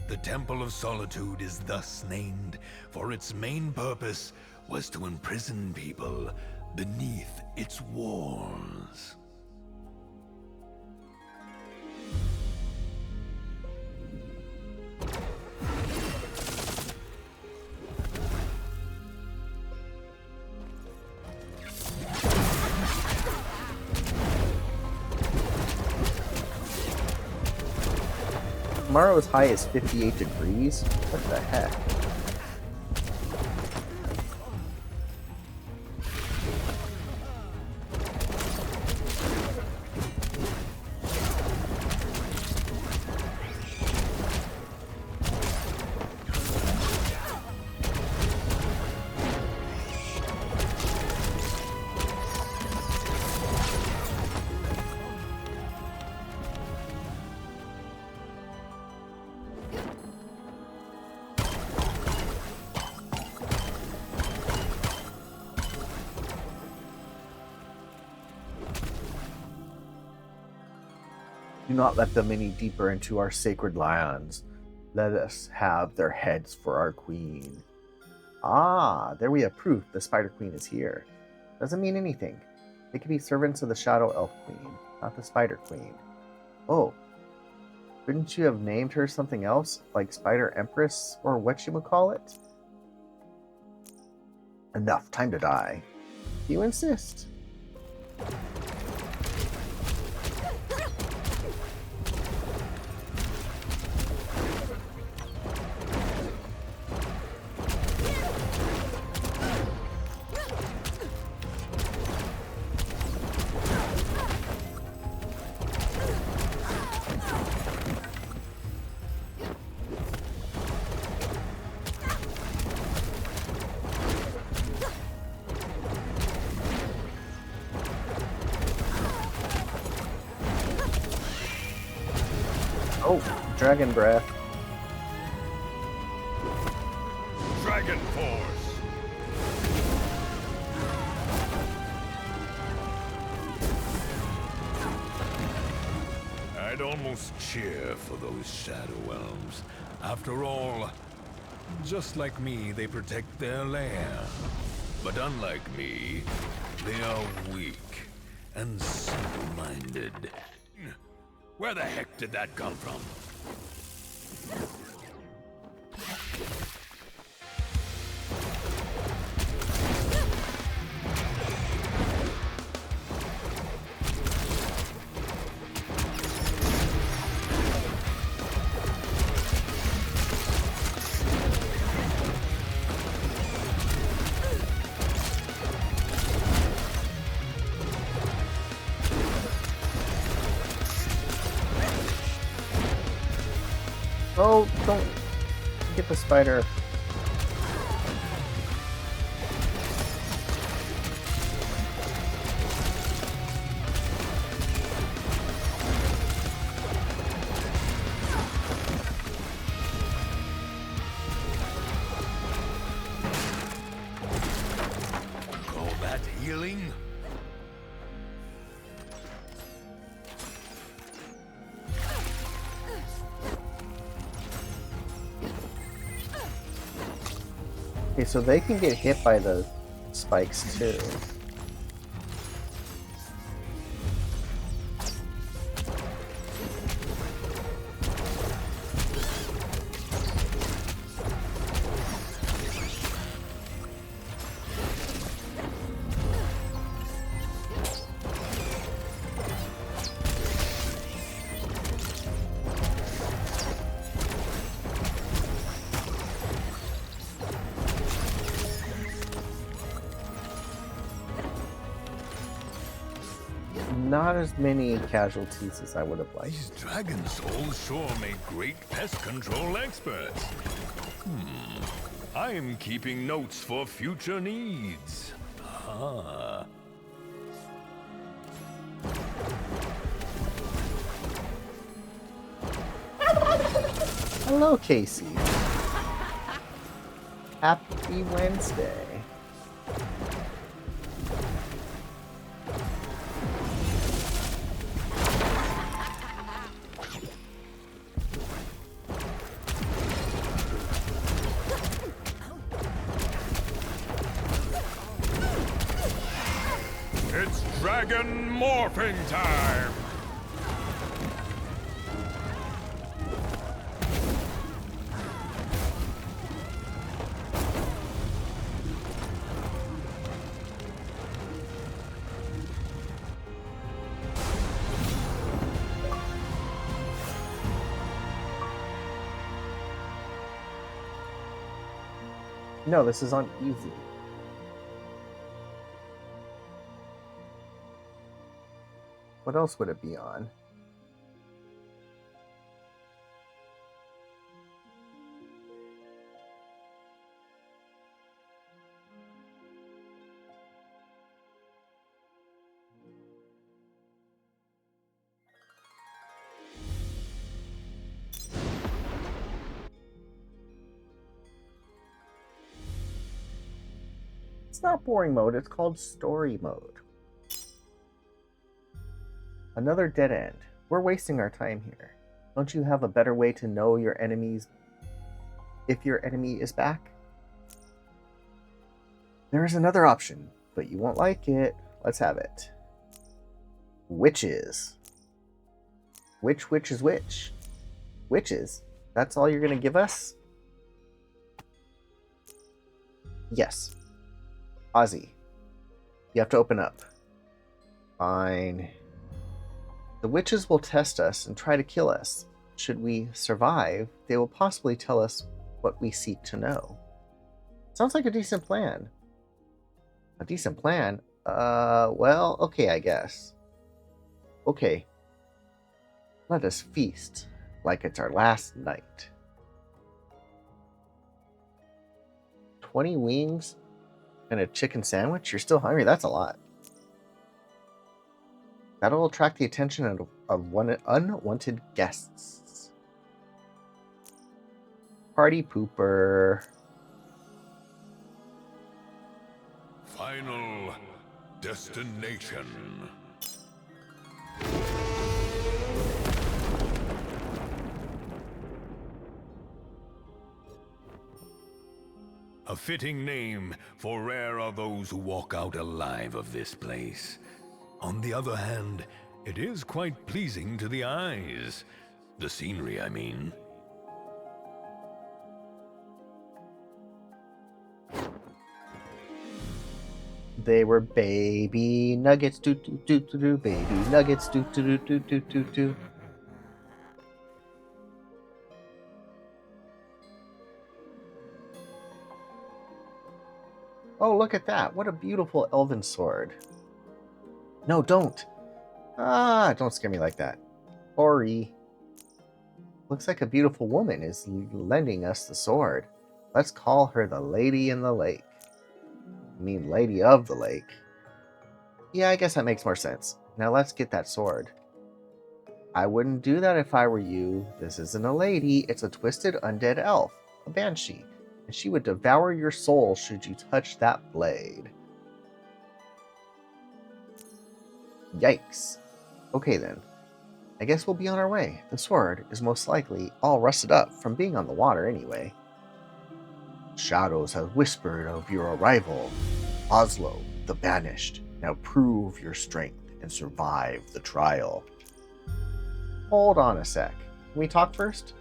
The Temple of Solitude is thus named, for its main purpose was to imprison people beneath its walls. Tomorrow as high as 58 degrees? What the heck? Do not let them any deeper into our sacred lands. Let us have their heads for our queen. Ah, there we have proof the Spider Queen is here. Doesn't mean anything. They could be servants of the Shadow Elf Queen, not the Spider Queen. Oh, couldn't you have named her something else, like Spider Empress, or whatchamacallit? Enough, time to die. You insist. Oh, Dragon Breath. Dragon Force. I'd almost cheer for those Shadow Elves. After all, just like me, they protect their lair. But unlike me, they are weak and simple-minded. Where the heck did that come from? Oh, don't get the spider. Call that healing? Okay, so they can get hit by the spikes too. Not as many casualties as I would have liked. These dragon souls sure make great pest control experts. I'm keeping notes for future needs. Ah. Hello, Casey. Happy Wednesday. It's dragon morphing time! No, this is on easy. What else would it be on? It's not boring mode, it's called story mode. Another dead end. We're wasting our time here. Don't you have a better way to know your enemies if your enemy is back? There is another option, but you won't like it. Let's have it. Witches. Which witch is which? Witches. That's all you're gonna give us? Yes. Ozzy. You have to open up. Fine. The witches will test us and try to kill us. Should we survive, they will possibly tell us what we seek to know. Sounds like a decent plan. A decent plan? Well, okay, I guess. Okay. Let us feast like it's our last night. 20 wings and a chicken sandwich? You're still hungry? That's a lot. That'll attract the attention of unwanted guests. Party pooper. Final destination. A fitting name, for rare are those who walk out alive of this place. On the other hand, it is quite pleasing to the eyes. The scenery, I mean. They were baby nuggets, do do do do do, baby nuggets, do do do do do do do. Oh, look at that! What a beautiful elven sword. No, don't. Ah, don't scare me like that. Ori. Looks like a beautiful woman is lending us the sword. Let's call her the Lady in the Lake. I mean, Lady of the Lake. Yeah, I guess that makes more sense. Now let's get that sword. I wouldn't do that if I were you. This isn't a lady, it's a twisted undead elf, a banshee, and she would devour your soul should you touch that blade. Yikes. Okay then. I guess we'll be on our way. The sword is most likely all rusted up from being on the water anyway. Shadows have whispered of your arrival. Oslo, the Banished. Now prove your strength and survive the trial. Hold on a sec. Can we talk first?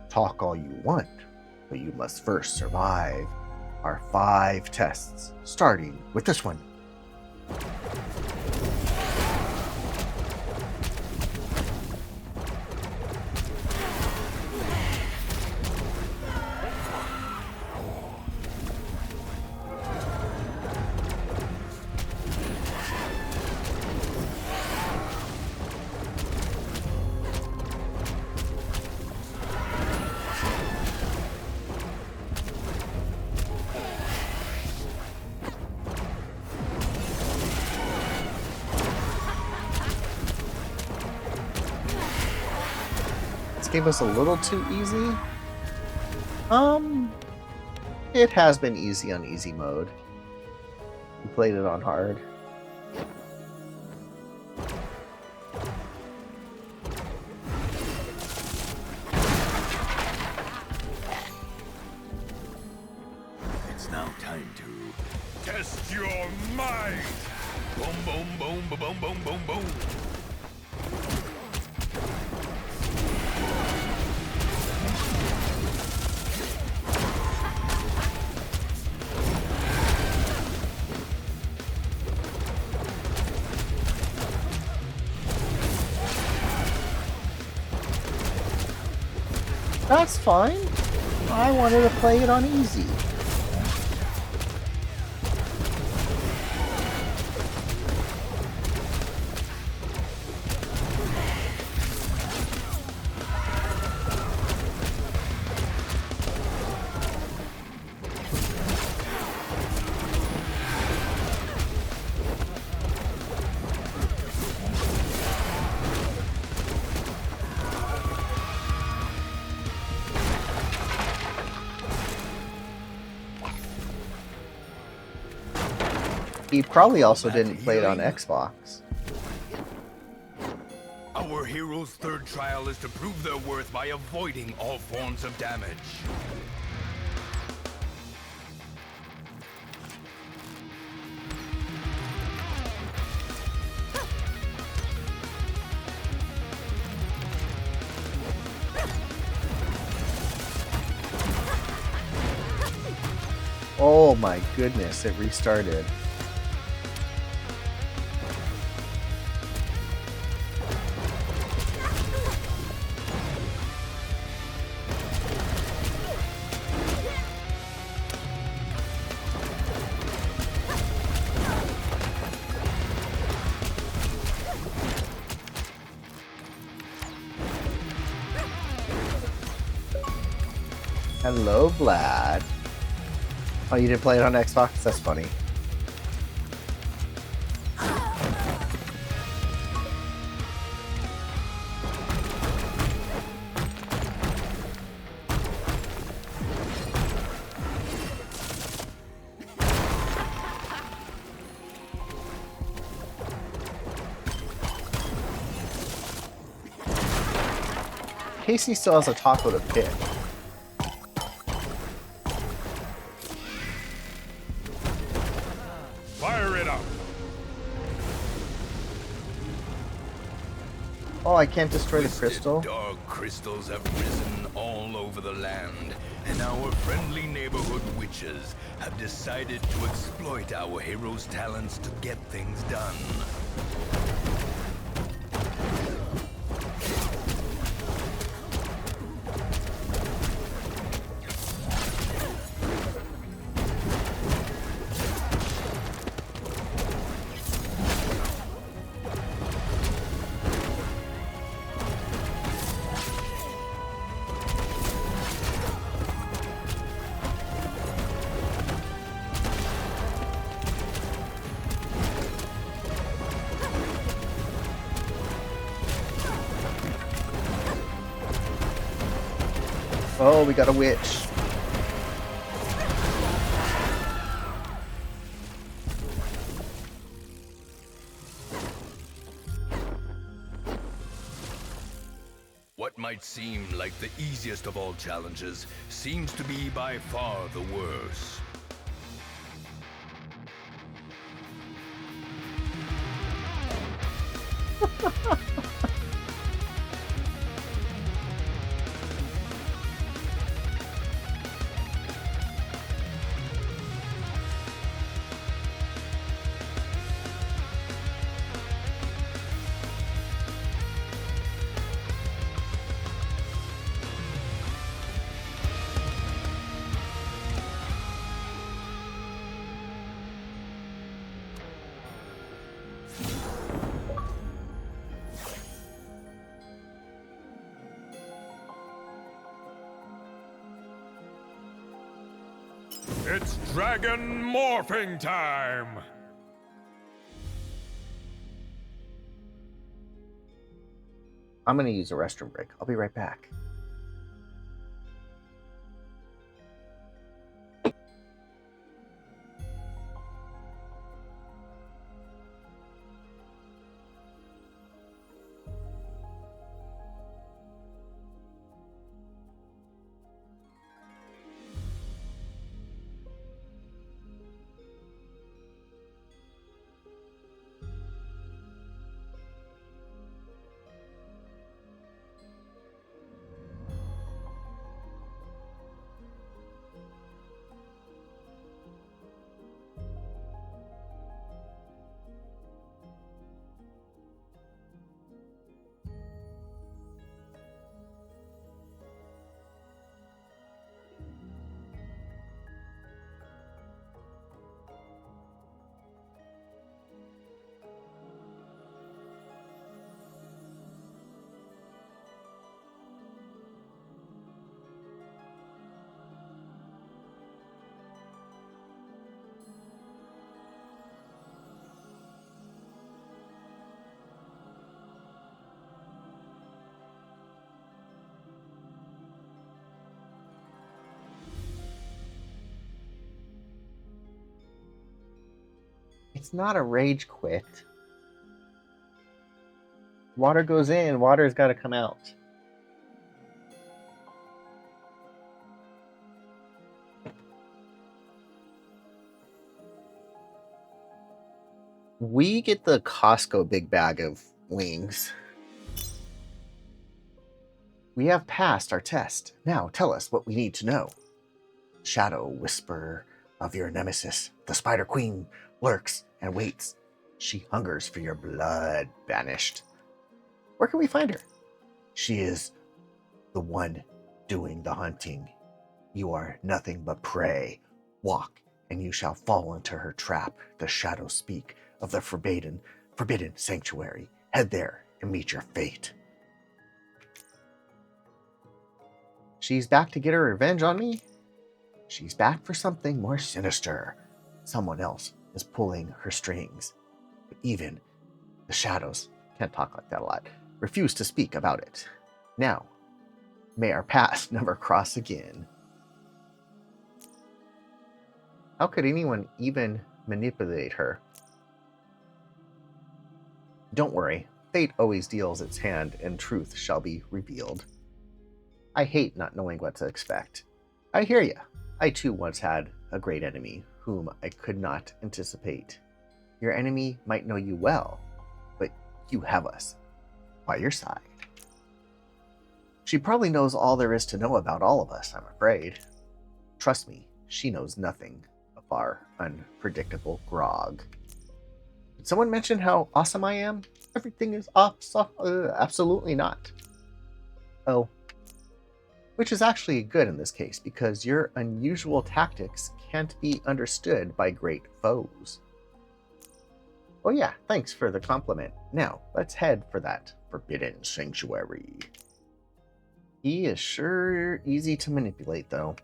Talk all you want, but you must first survive our 5 tests, starting with this one. Gave us a little too easy. It has been easy on easy mode. We played it on hard. It's now time to test your might. Boom, boom, boom, boom, boom, boom, boom, boom. That's fine. I wanted to play it on easy. He probably also didn't play it on Xbox. Our hero's third trial is to prove their worth by avoiding all forms of damage. Oh my goodness, it restarted. Hello, Vlad. Oh, you didn't play it on Xbox? That's funny. Casey still has a taco to pick. Fire it up! Oh, I can't destroy the Twisted crystal? dark crystals have risen all over the land, and our friendly neighborhood witches have decided to exploit our heroes' talents to get things done. Oh, we got a witch. What might seem like the easiest of all challenges seems to be by far the worst. It's dragon morphing time! I'm gonna use a restroom break. I'll be right back. It's not a rage quit. Water goes in, water's got to come out. We get the Costco big bag of wings. We have passed our test. Now tell us what we need to know. Shadow whisper of your nemesis, the Spider Queen, lurks and waits. She hungers for your blood, banished. Where can we find her? She is the one doing the hunting. You are nothing but prey. Walk, and you shall fall into her trap. The shadows speak of the forbidden sanctuary. Head there and meet your fate. She's back to get her revenge on me? She's back for something more sinister. Someone else is pulling her strings. But even the shadows, can't talk like that a lot, refuse to speak about it. Now, may our paths never cross again. How could anyone even manipulate her? Don't worry, fate always deals its hand and truth shall be revealed. I hate not knowing what to expect. I hear ya. I too once had a great enemy whom I could not anticipate. Your enemy might know you well, but you have us by your side. She probably knows all there is to know about all of us, I'm afraid. Trust me, she knows nothing of our unpredictable grog. Did someone mention how awesome I am? Everything is awesome. Absolutely not. Oh. Which is actually good in this case, because your unusual tactics can't be understood by great foes. Oh yeah, thanks for the compliment. Now, let's head for that forbidden sanctuary. He is sure easy to manipulate, though.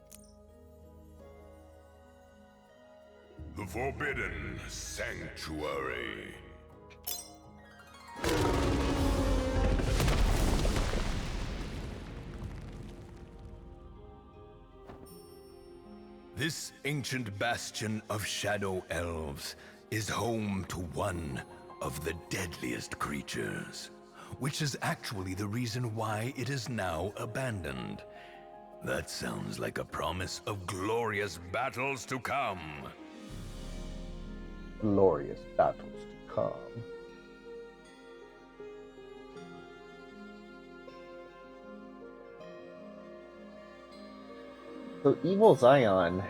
The Forbidden Sanctuary. This ancient bastion of Shadow Elves is home to one of the deadliest creatures, which is actually the reason why it is now abandoned. That sounds like a promise of glorious battles to come. Glorious battles to come. So Evil Zion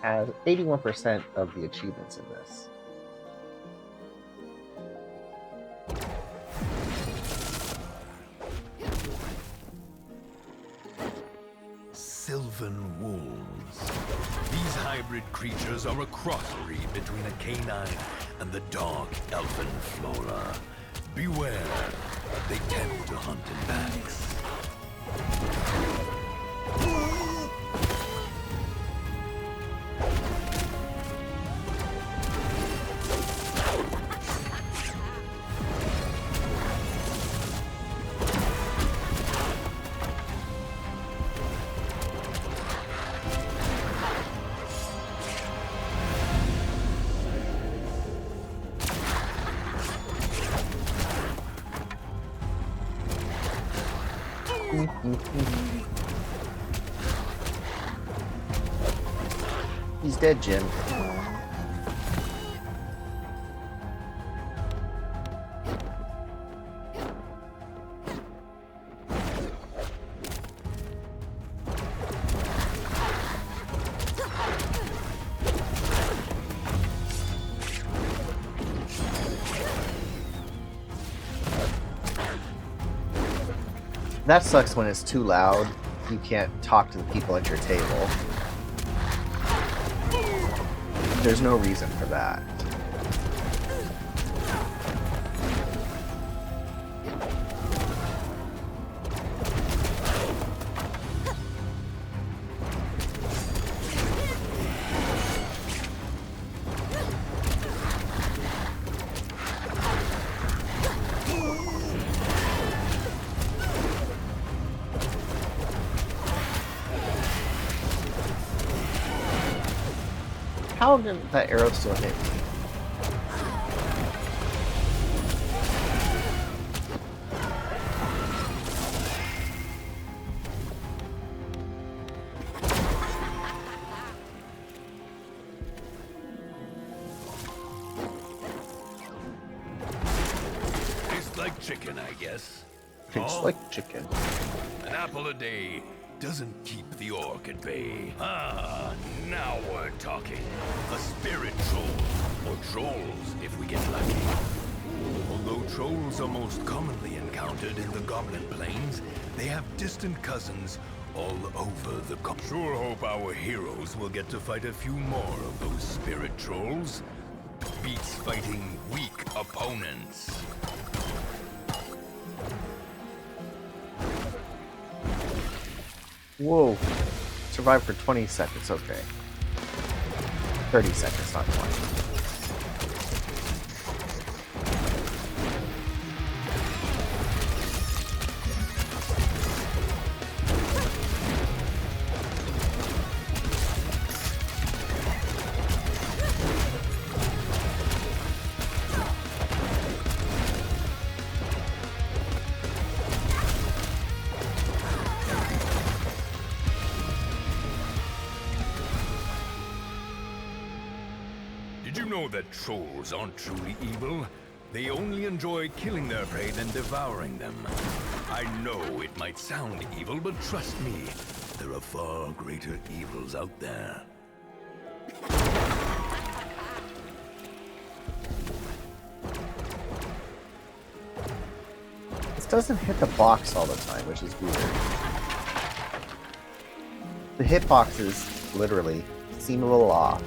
has 81% of the achievements in this. Sylvan wolves. These hybrid creatures are a crossbreed between a canine and the dark elfin flora. Beware, they tend to hunt in packs. He's dead, Jim. That sucks when it's too loud. You can't talk to the people at your table. There's no reason for that. How did that arrow still hit me? Tastes like chicken, I guess. Tastes like chicken. An apple a day doesn't keep the orc at bay. Ah, now we're talking. A spirit troll, or trolls if we get lucky. Although trolls are most commonly encountered in the Goblin Plains, they have distant cousins all over the Sure hope our heroes will get to fight a few more of those spirit trolls. Beats fighting weak opponents. Whoa. Survive for 20 seconds, okay. 30 seconds, not 20. You know that trolls aren't truly evil. They only enjoy killing their prey than devouring them. I know it might sound evil, but trust me, there are far greater evils out there. This doesn't hit the box all the time, which is weird. The hitboxes, literally, seem a little off.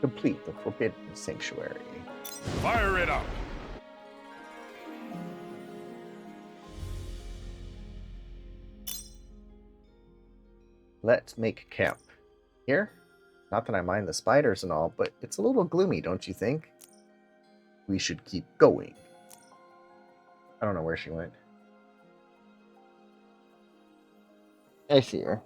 Complete the Forbidden Sanctuary. Fire it up! Let's make camp. Here? Not that I mind the spiders and all, but it's a little gloomy, don't you think? We should keep going. I don't know where she went. I see her.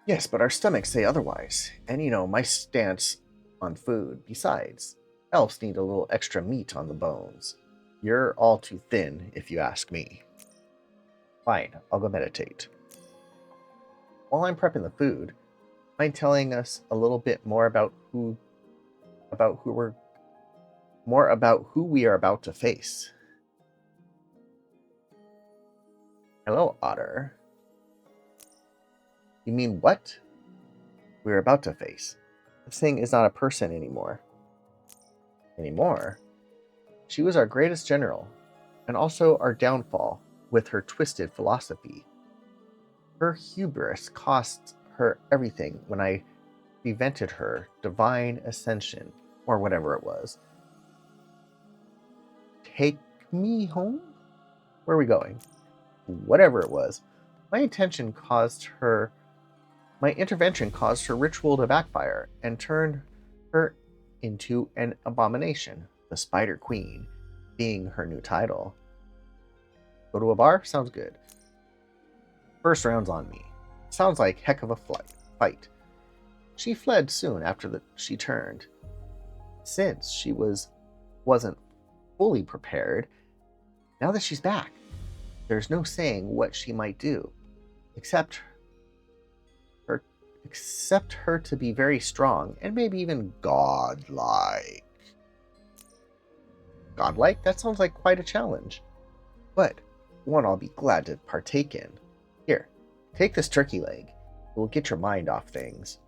Yes, but our stomachs say otherwise. And you know, my stance on food. Besides, elves need a little extra meat on the bones. You're all too thin, if you ask me. Fine, I'll go meditate. While I'm prepping the food, mind telling us a little bit more about who we are about to face? Hello, Otter. You mean what? We're about to face. This thing is not a person anymore. Anymore? She was our greatest general, and also our downfall with her twisted philosophy. Her hubris cost her everything when I prevented her divine ascension, or whatever it was. Take me home? Where are we going? Whatever it was, my intervention caused her ritual to backfire and turned her into an abomination, the Spider Queen being her new title. Go to a bar? Sounds good. First round's on me. Sounds like heck of a fight. She fled soon after she turned. Since she wasn't fully prepared, now that she's back, there's no saying what she might do, except her to be very strong and maybe even godlike. Godlike? That sounds like quite a challenge, but one I'll be glad to partake in. Here, take this turkey leg. It will get your mind off things.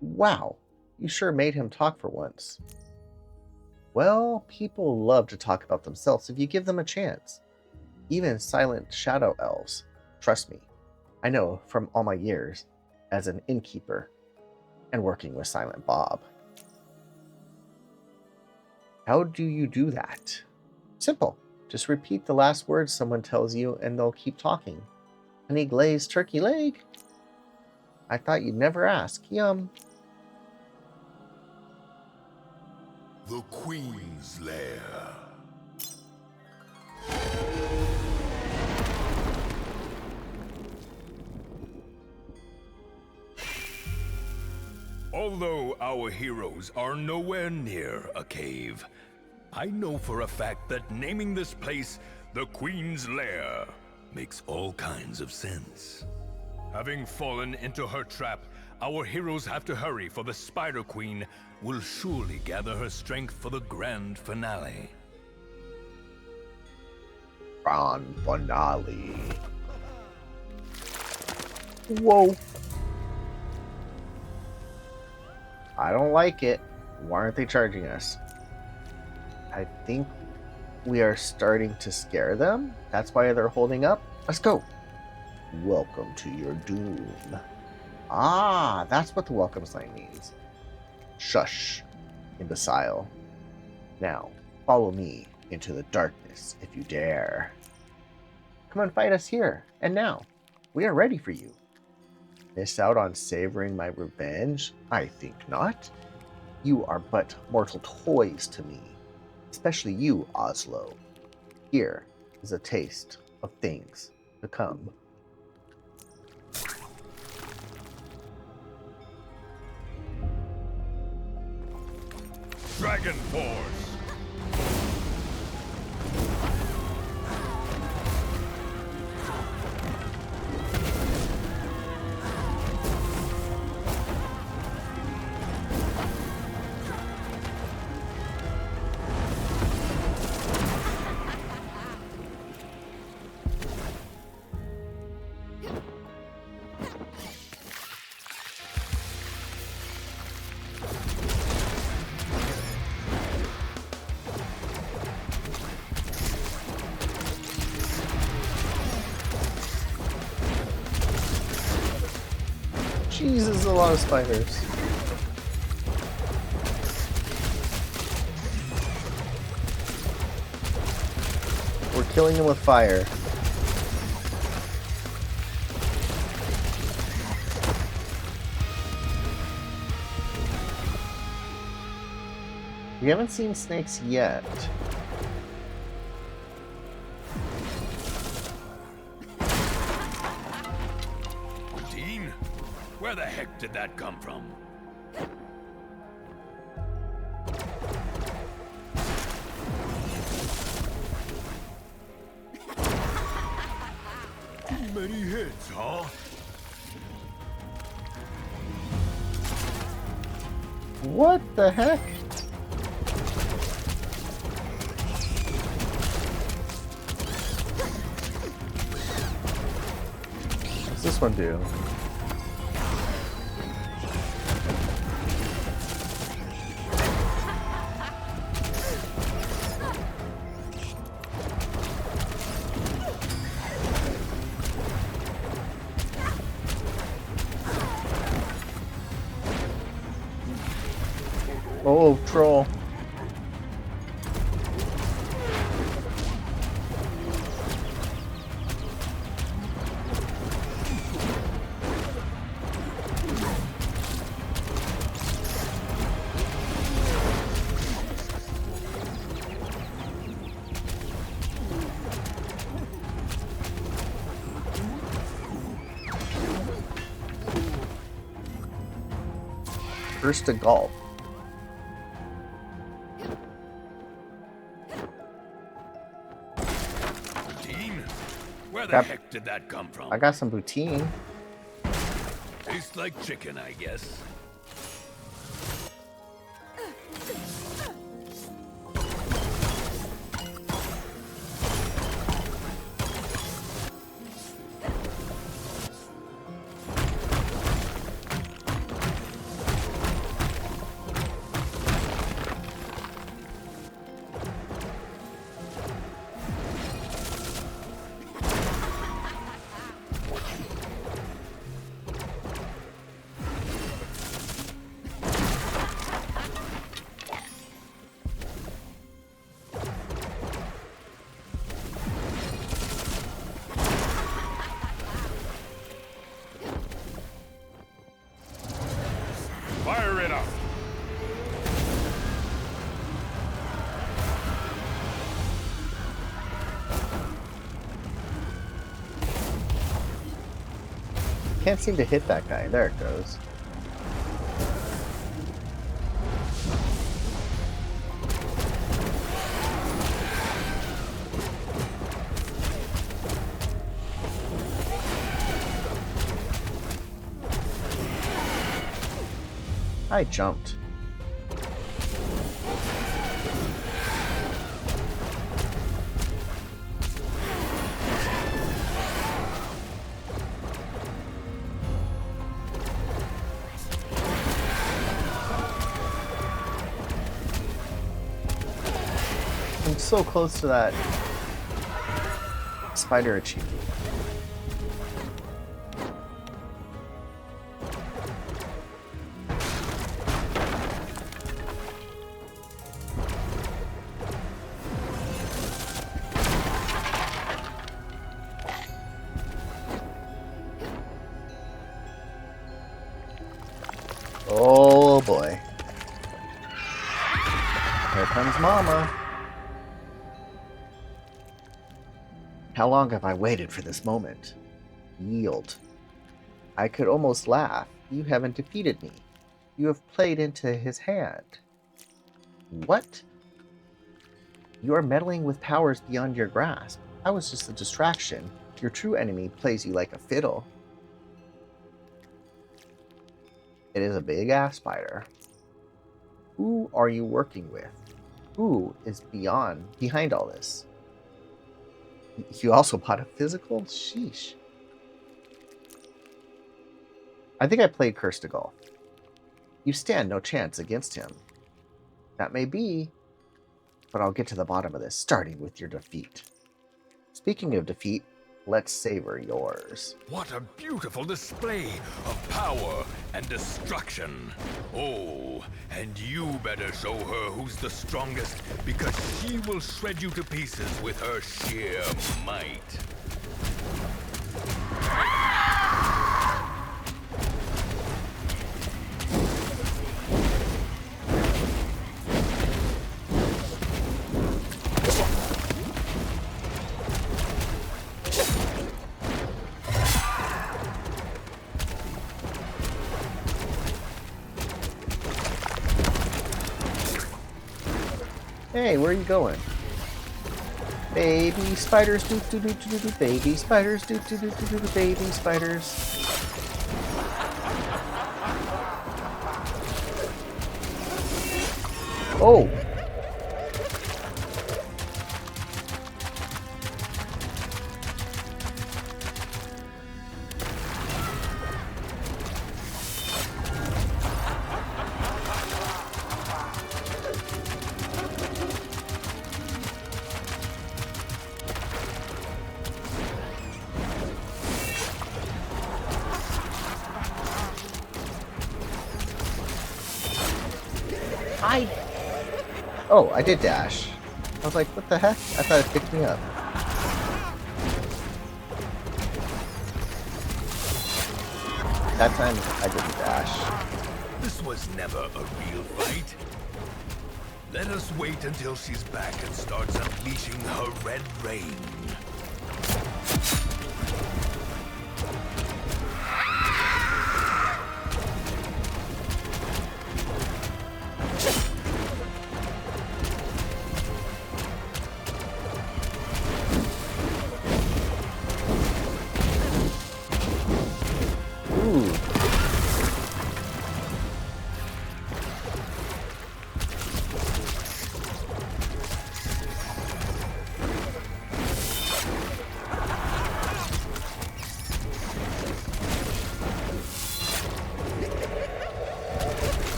Wow, you sure made him talk for once. Well, people love to talk about themselves if you give them a chance. Even silent shadow elves. Trust me, I know from all my years as an innkeeper and working with Silent Bob. How do you do that? Simple. Just repeat the last words someone tells you and they'll keep talking. Honey glazed turkey leg? I thought you'd never ask. Yum. The Queen's Lair. Although our heroes are nowhere near a cave, I know for a fact that naming this place the Queen's Lair makes all kinds of sense. Having fallen into her trap, Our heroes have to hurry, for the Spider Queen will surely gather her strength for the grand finale. Grand finale. Whoa. I don't like it. Why aren't they charging us? I think we are starting to scare them. That's why they're holding up. Let's go. Welcome to your doom. Ah, that's what the welcome sign means. Shush, imbecile. Now, follow me into the darkness if you dare. Come and fight us here and now. We are ready for you. Miss out on savoring my revenge? I think not. You are but mortal toys to me. Especially you, Oslo. Here is a taste of things to come. Dragon Force! Jesus, a lot of spiders. We're killing them with fire. We haven't seen snakes yet. Dean, where the heck did that come from? Too many hits, huh? What the heck? What's this one do? Oh, troll. First to golf. Dean, where the Yep. heck did that come from? I got some poutine. Tastes like chicken, I guess. Fire it up! Can't seem to hit that guy. There it goes. I jumped. I'm so close to that spider achievement. Oh boy. Here comes Mama. How long have I waited for this moment? Yield. I could almost laugh. You haven't defeated me. You have played into his hand. What? You are meddling with powers beyond your grasp. I was just a distraction. Your true enemy plays you like a fiddle. It is a big-ass spider. Who are you working with? Who is behind all this? You also bought a physical? Sheesh. I think I played Curse to Golf. You stand no chance against him. That may be, but I'll get to the bottom of this, starting with your defeat. Speaking of defeat, let's savor yours. What a beautiful display of power and destruction. Oh, and you better show her who's the strongest, because she will shred you to pieces with her sheer might. Hey, where are you going? Baby spiders, do do do do do. Baby spiders, do do do do do. Baby spiders. Oh. Oh, I did dash. I was like, what the heck? I thought it picked me up. That time, I didn't dash. This was never a real fight. Let us wait until she's back and starts unleashing her red rain.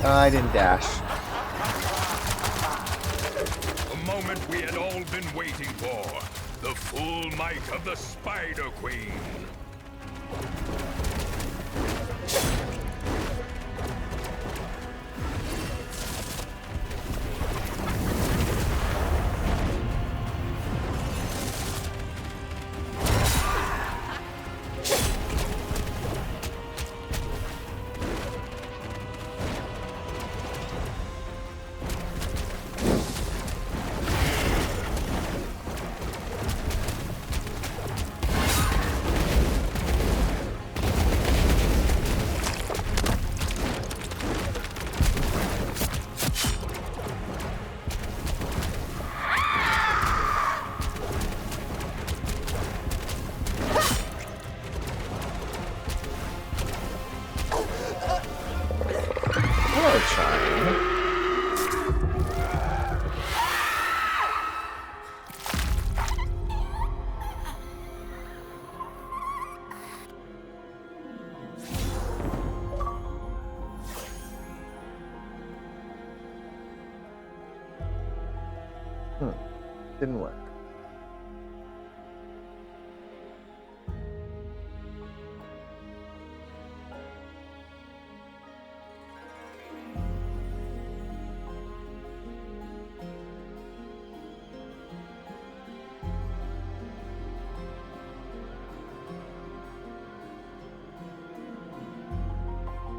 I didn't dash. The moment we had all been waiting for. The full might of the Spider Queen. Didn't work.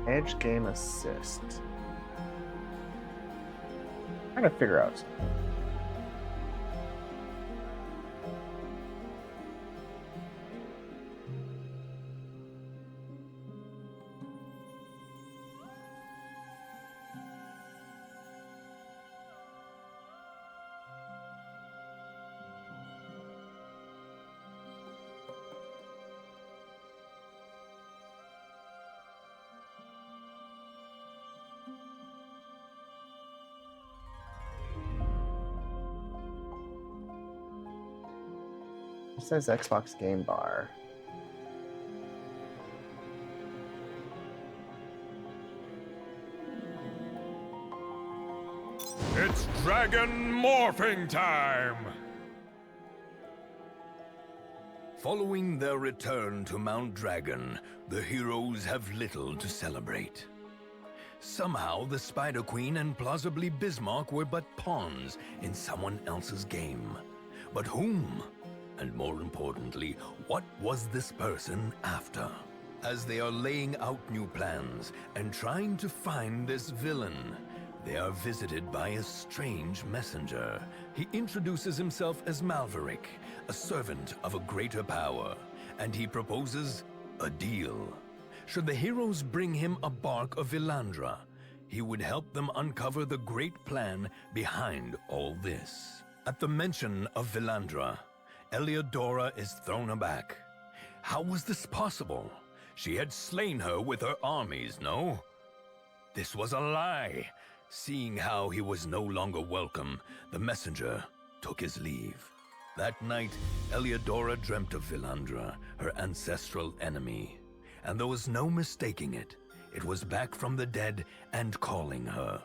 Edge game assist. I'm trying to figure out something. It says Xbox Game Bar. It's dragon morphing time! Following their return to Mount Dragon, the heroes have little to celebrate. Somehow, the Spider Queen and plausibly Bismarck were but pawns in someone else's game. But whom? And more importantly, what was this person after? As they are laying out new plans and trying to find this villain, they are visited by a strange messenger. He introduces himself as Malverick, a servant of a greater power, and he proposes a deal. Should the heroes bring him a bark of Villandra, he would help them uncover the great plan behind all this. At the mention of Villandra, Eliodora is thrown aback. How was this possible? She had slain her with her armies, no? This was a lie. Seeing how he was no longer welcome, the messenger took his leave. That night, Eliodora dreamt of Villandra, her ancestral enemy. And there was no mistaking it. It was back from the dead and calling her.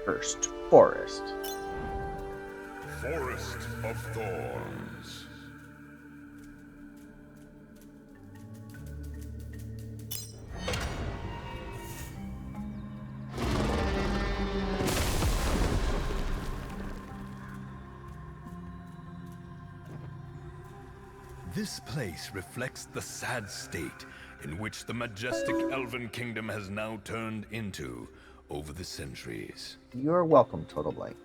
First, Forest. Forest of Thorns. This place reflects the sad state in which the majestic Elven Kingdom has now turned into over the centuries. You're welcome, Total Blank.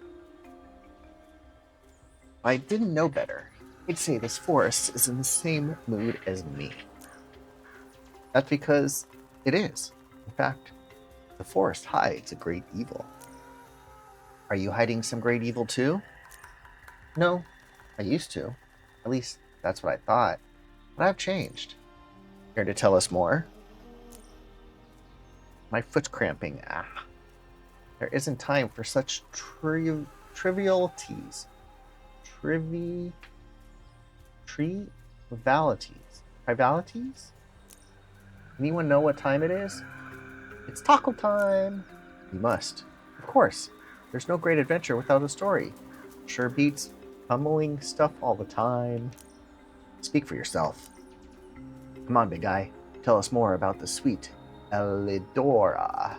If I didn't know better, I'd say this forest is in the same mood as me. That's because it is. In fact, the forest hides a great evil. Are you hiding some great evil too? No, I used to. At least that's what I thought. But I've changed. Here to tell us more? My foot's cramping. There isn't time for such trivialities. Trivalities? Trivalities? Anyone know what time it is? It's taco time! You must. Of course. There's no great adventure without a story. Sure beats pummeling stuff all the time. Speak for yourself. Come on, big guy. Tell us more about the sweet Eliodora.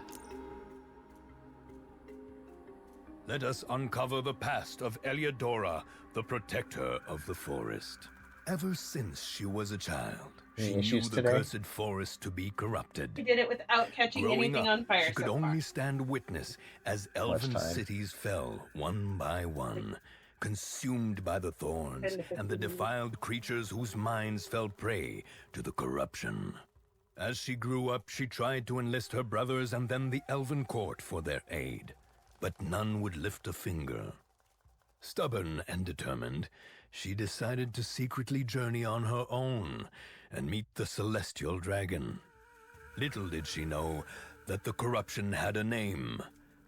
Let us uncover the past of Eliodora, the protector of the forest. Ever since she was a child, she knew the cursed forest to be corrupted. She did it without catching anything on fire. She could only stand witness as elven cities fell one by one, consumed by the thorns and the defiled creatures whose minds fell prey to the corruption. As she grew up, she tried to enlist her brothers and then the elven court for their aid, but none would lift a finger. Stubborn and determined, she decided to secretly journey on her own and meet the celestial dragon. Little did she know that the corruption had a name,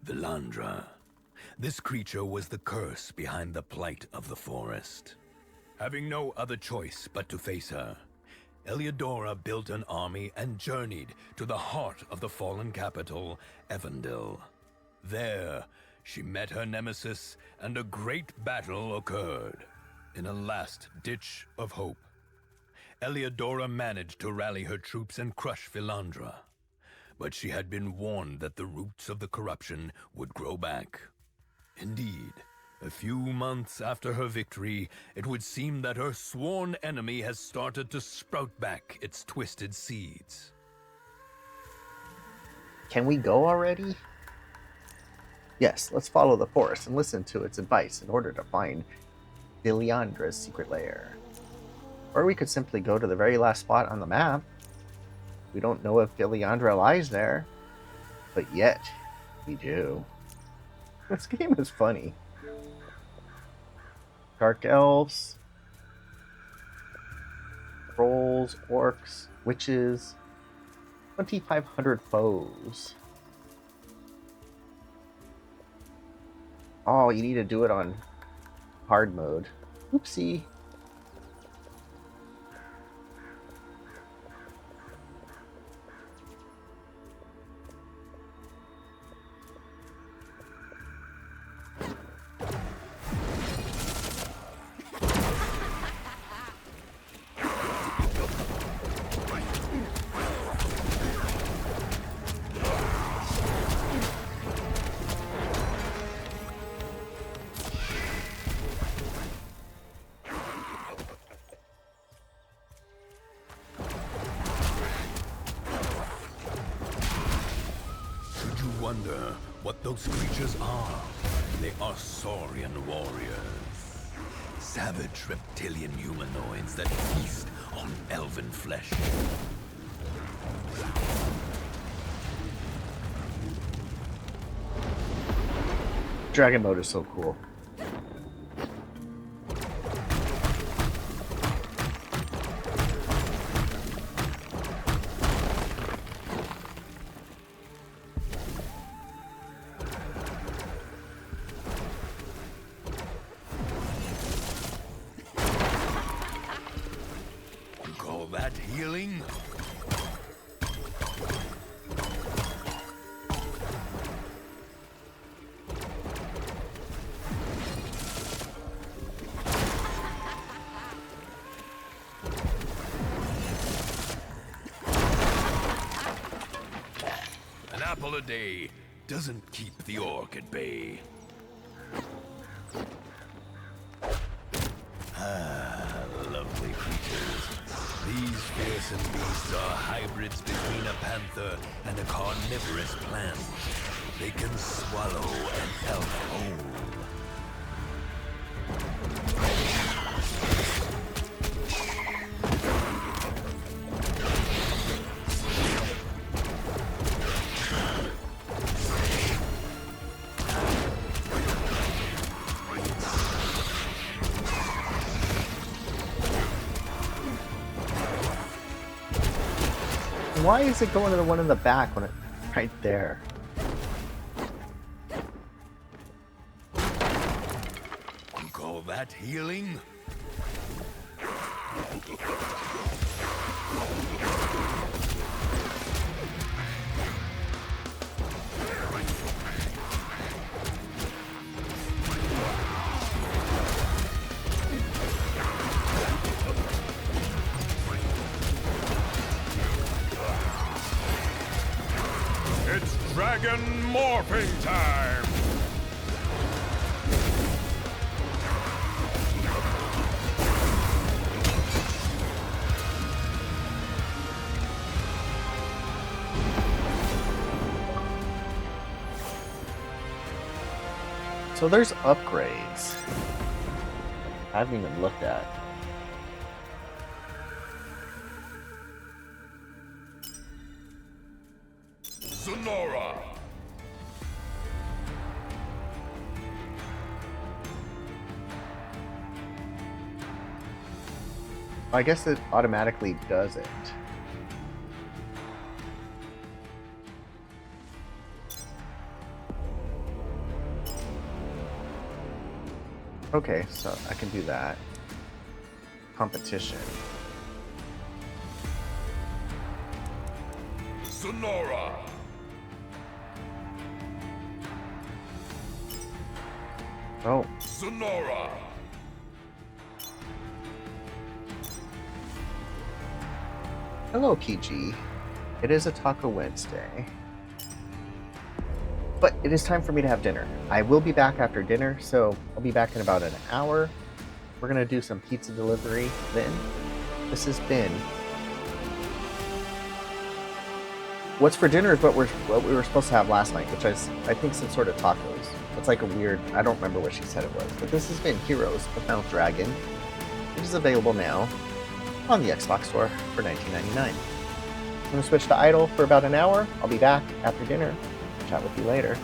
Villandra. This creature was the curse behind the plight of the forest. Having no other choice but to face her, Eliodora built an army and journeyed to the heart of the fallen capital, Evandil. There, she met her nemesis, and a great battle occurred. In a last ditch of hope, Eliodora managed to rally her troops and crush Philandra. But she had been warned that the roots of the corruption would grow back. Indeed, a few months after her victory, it would seem that her sworn enemy has started to sprout back its twisted seeds. Can we go already? Yes, let's follow the forest and listen to its advice in order to find Philandra's secret lair. Or we could simply go to the very last spot on the map. We don't know if Philandra lies there, but yet we do. This game is funny. Dark elves, trolls, orcs, witches, 2,500 foes. Oh, you need to do it on hard mode. Oopsie. Wonder what those creatures are. They are saurian warriors. Savage reptilian humanoids that feast on elven flesh. Dragon mode is so cool. That healing? An apple a day doesn't keep the orc at bay. Lovely creatures. These fearsome beasts are hybrids between a panther and a carnivorous plant. They can swallow an elf whole. Why is it going to the one in the back when it's right there? You call that healing? It's dragon morphing time! So there's upgrades I haven't even looked at. Sonora! I guess it automatically does it. Okay, so I can do that. Competition. Sonora! Oh, Sonora! hello, PG. It is a Taco Wednesday. But it is time for me to have dinner. I will be back after dinner, so I'll be back in about an hour. We're going to do some pizza delivery then. This has been... What's for dinner is what we were supposed to have last night, which is, I think, some sort of tacos. It's like a weird... I don't remember what she said it was. But this has been Heroes of Mount Dragon, which is available now on the Xbox Store for $19.99. I'm going to switch to idle for about an hour. I'll be back after dinner. Chat with you later.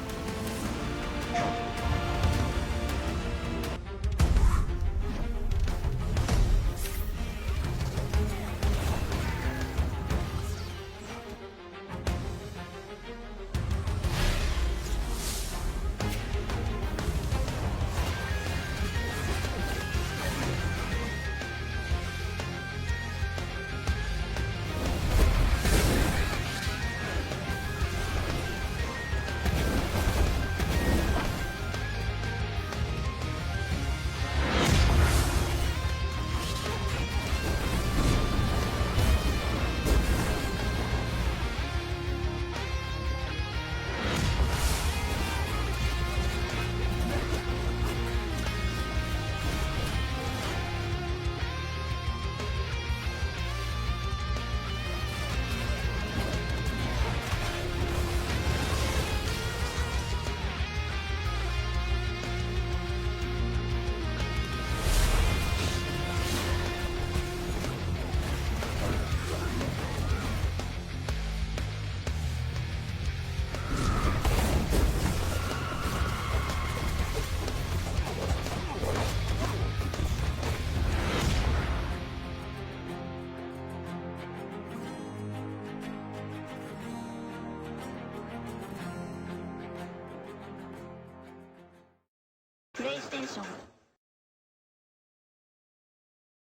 PlayStation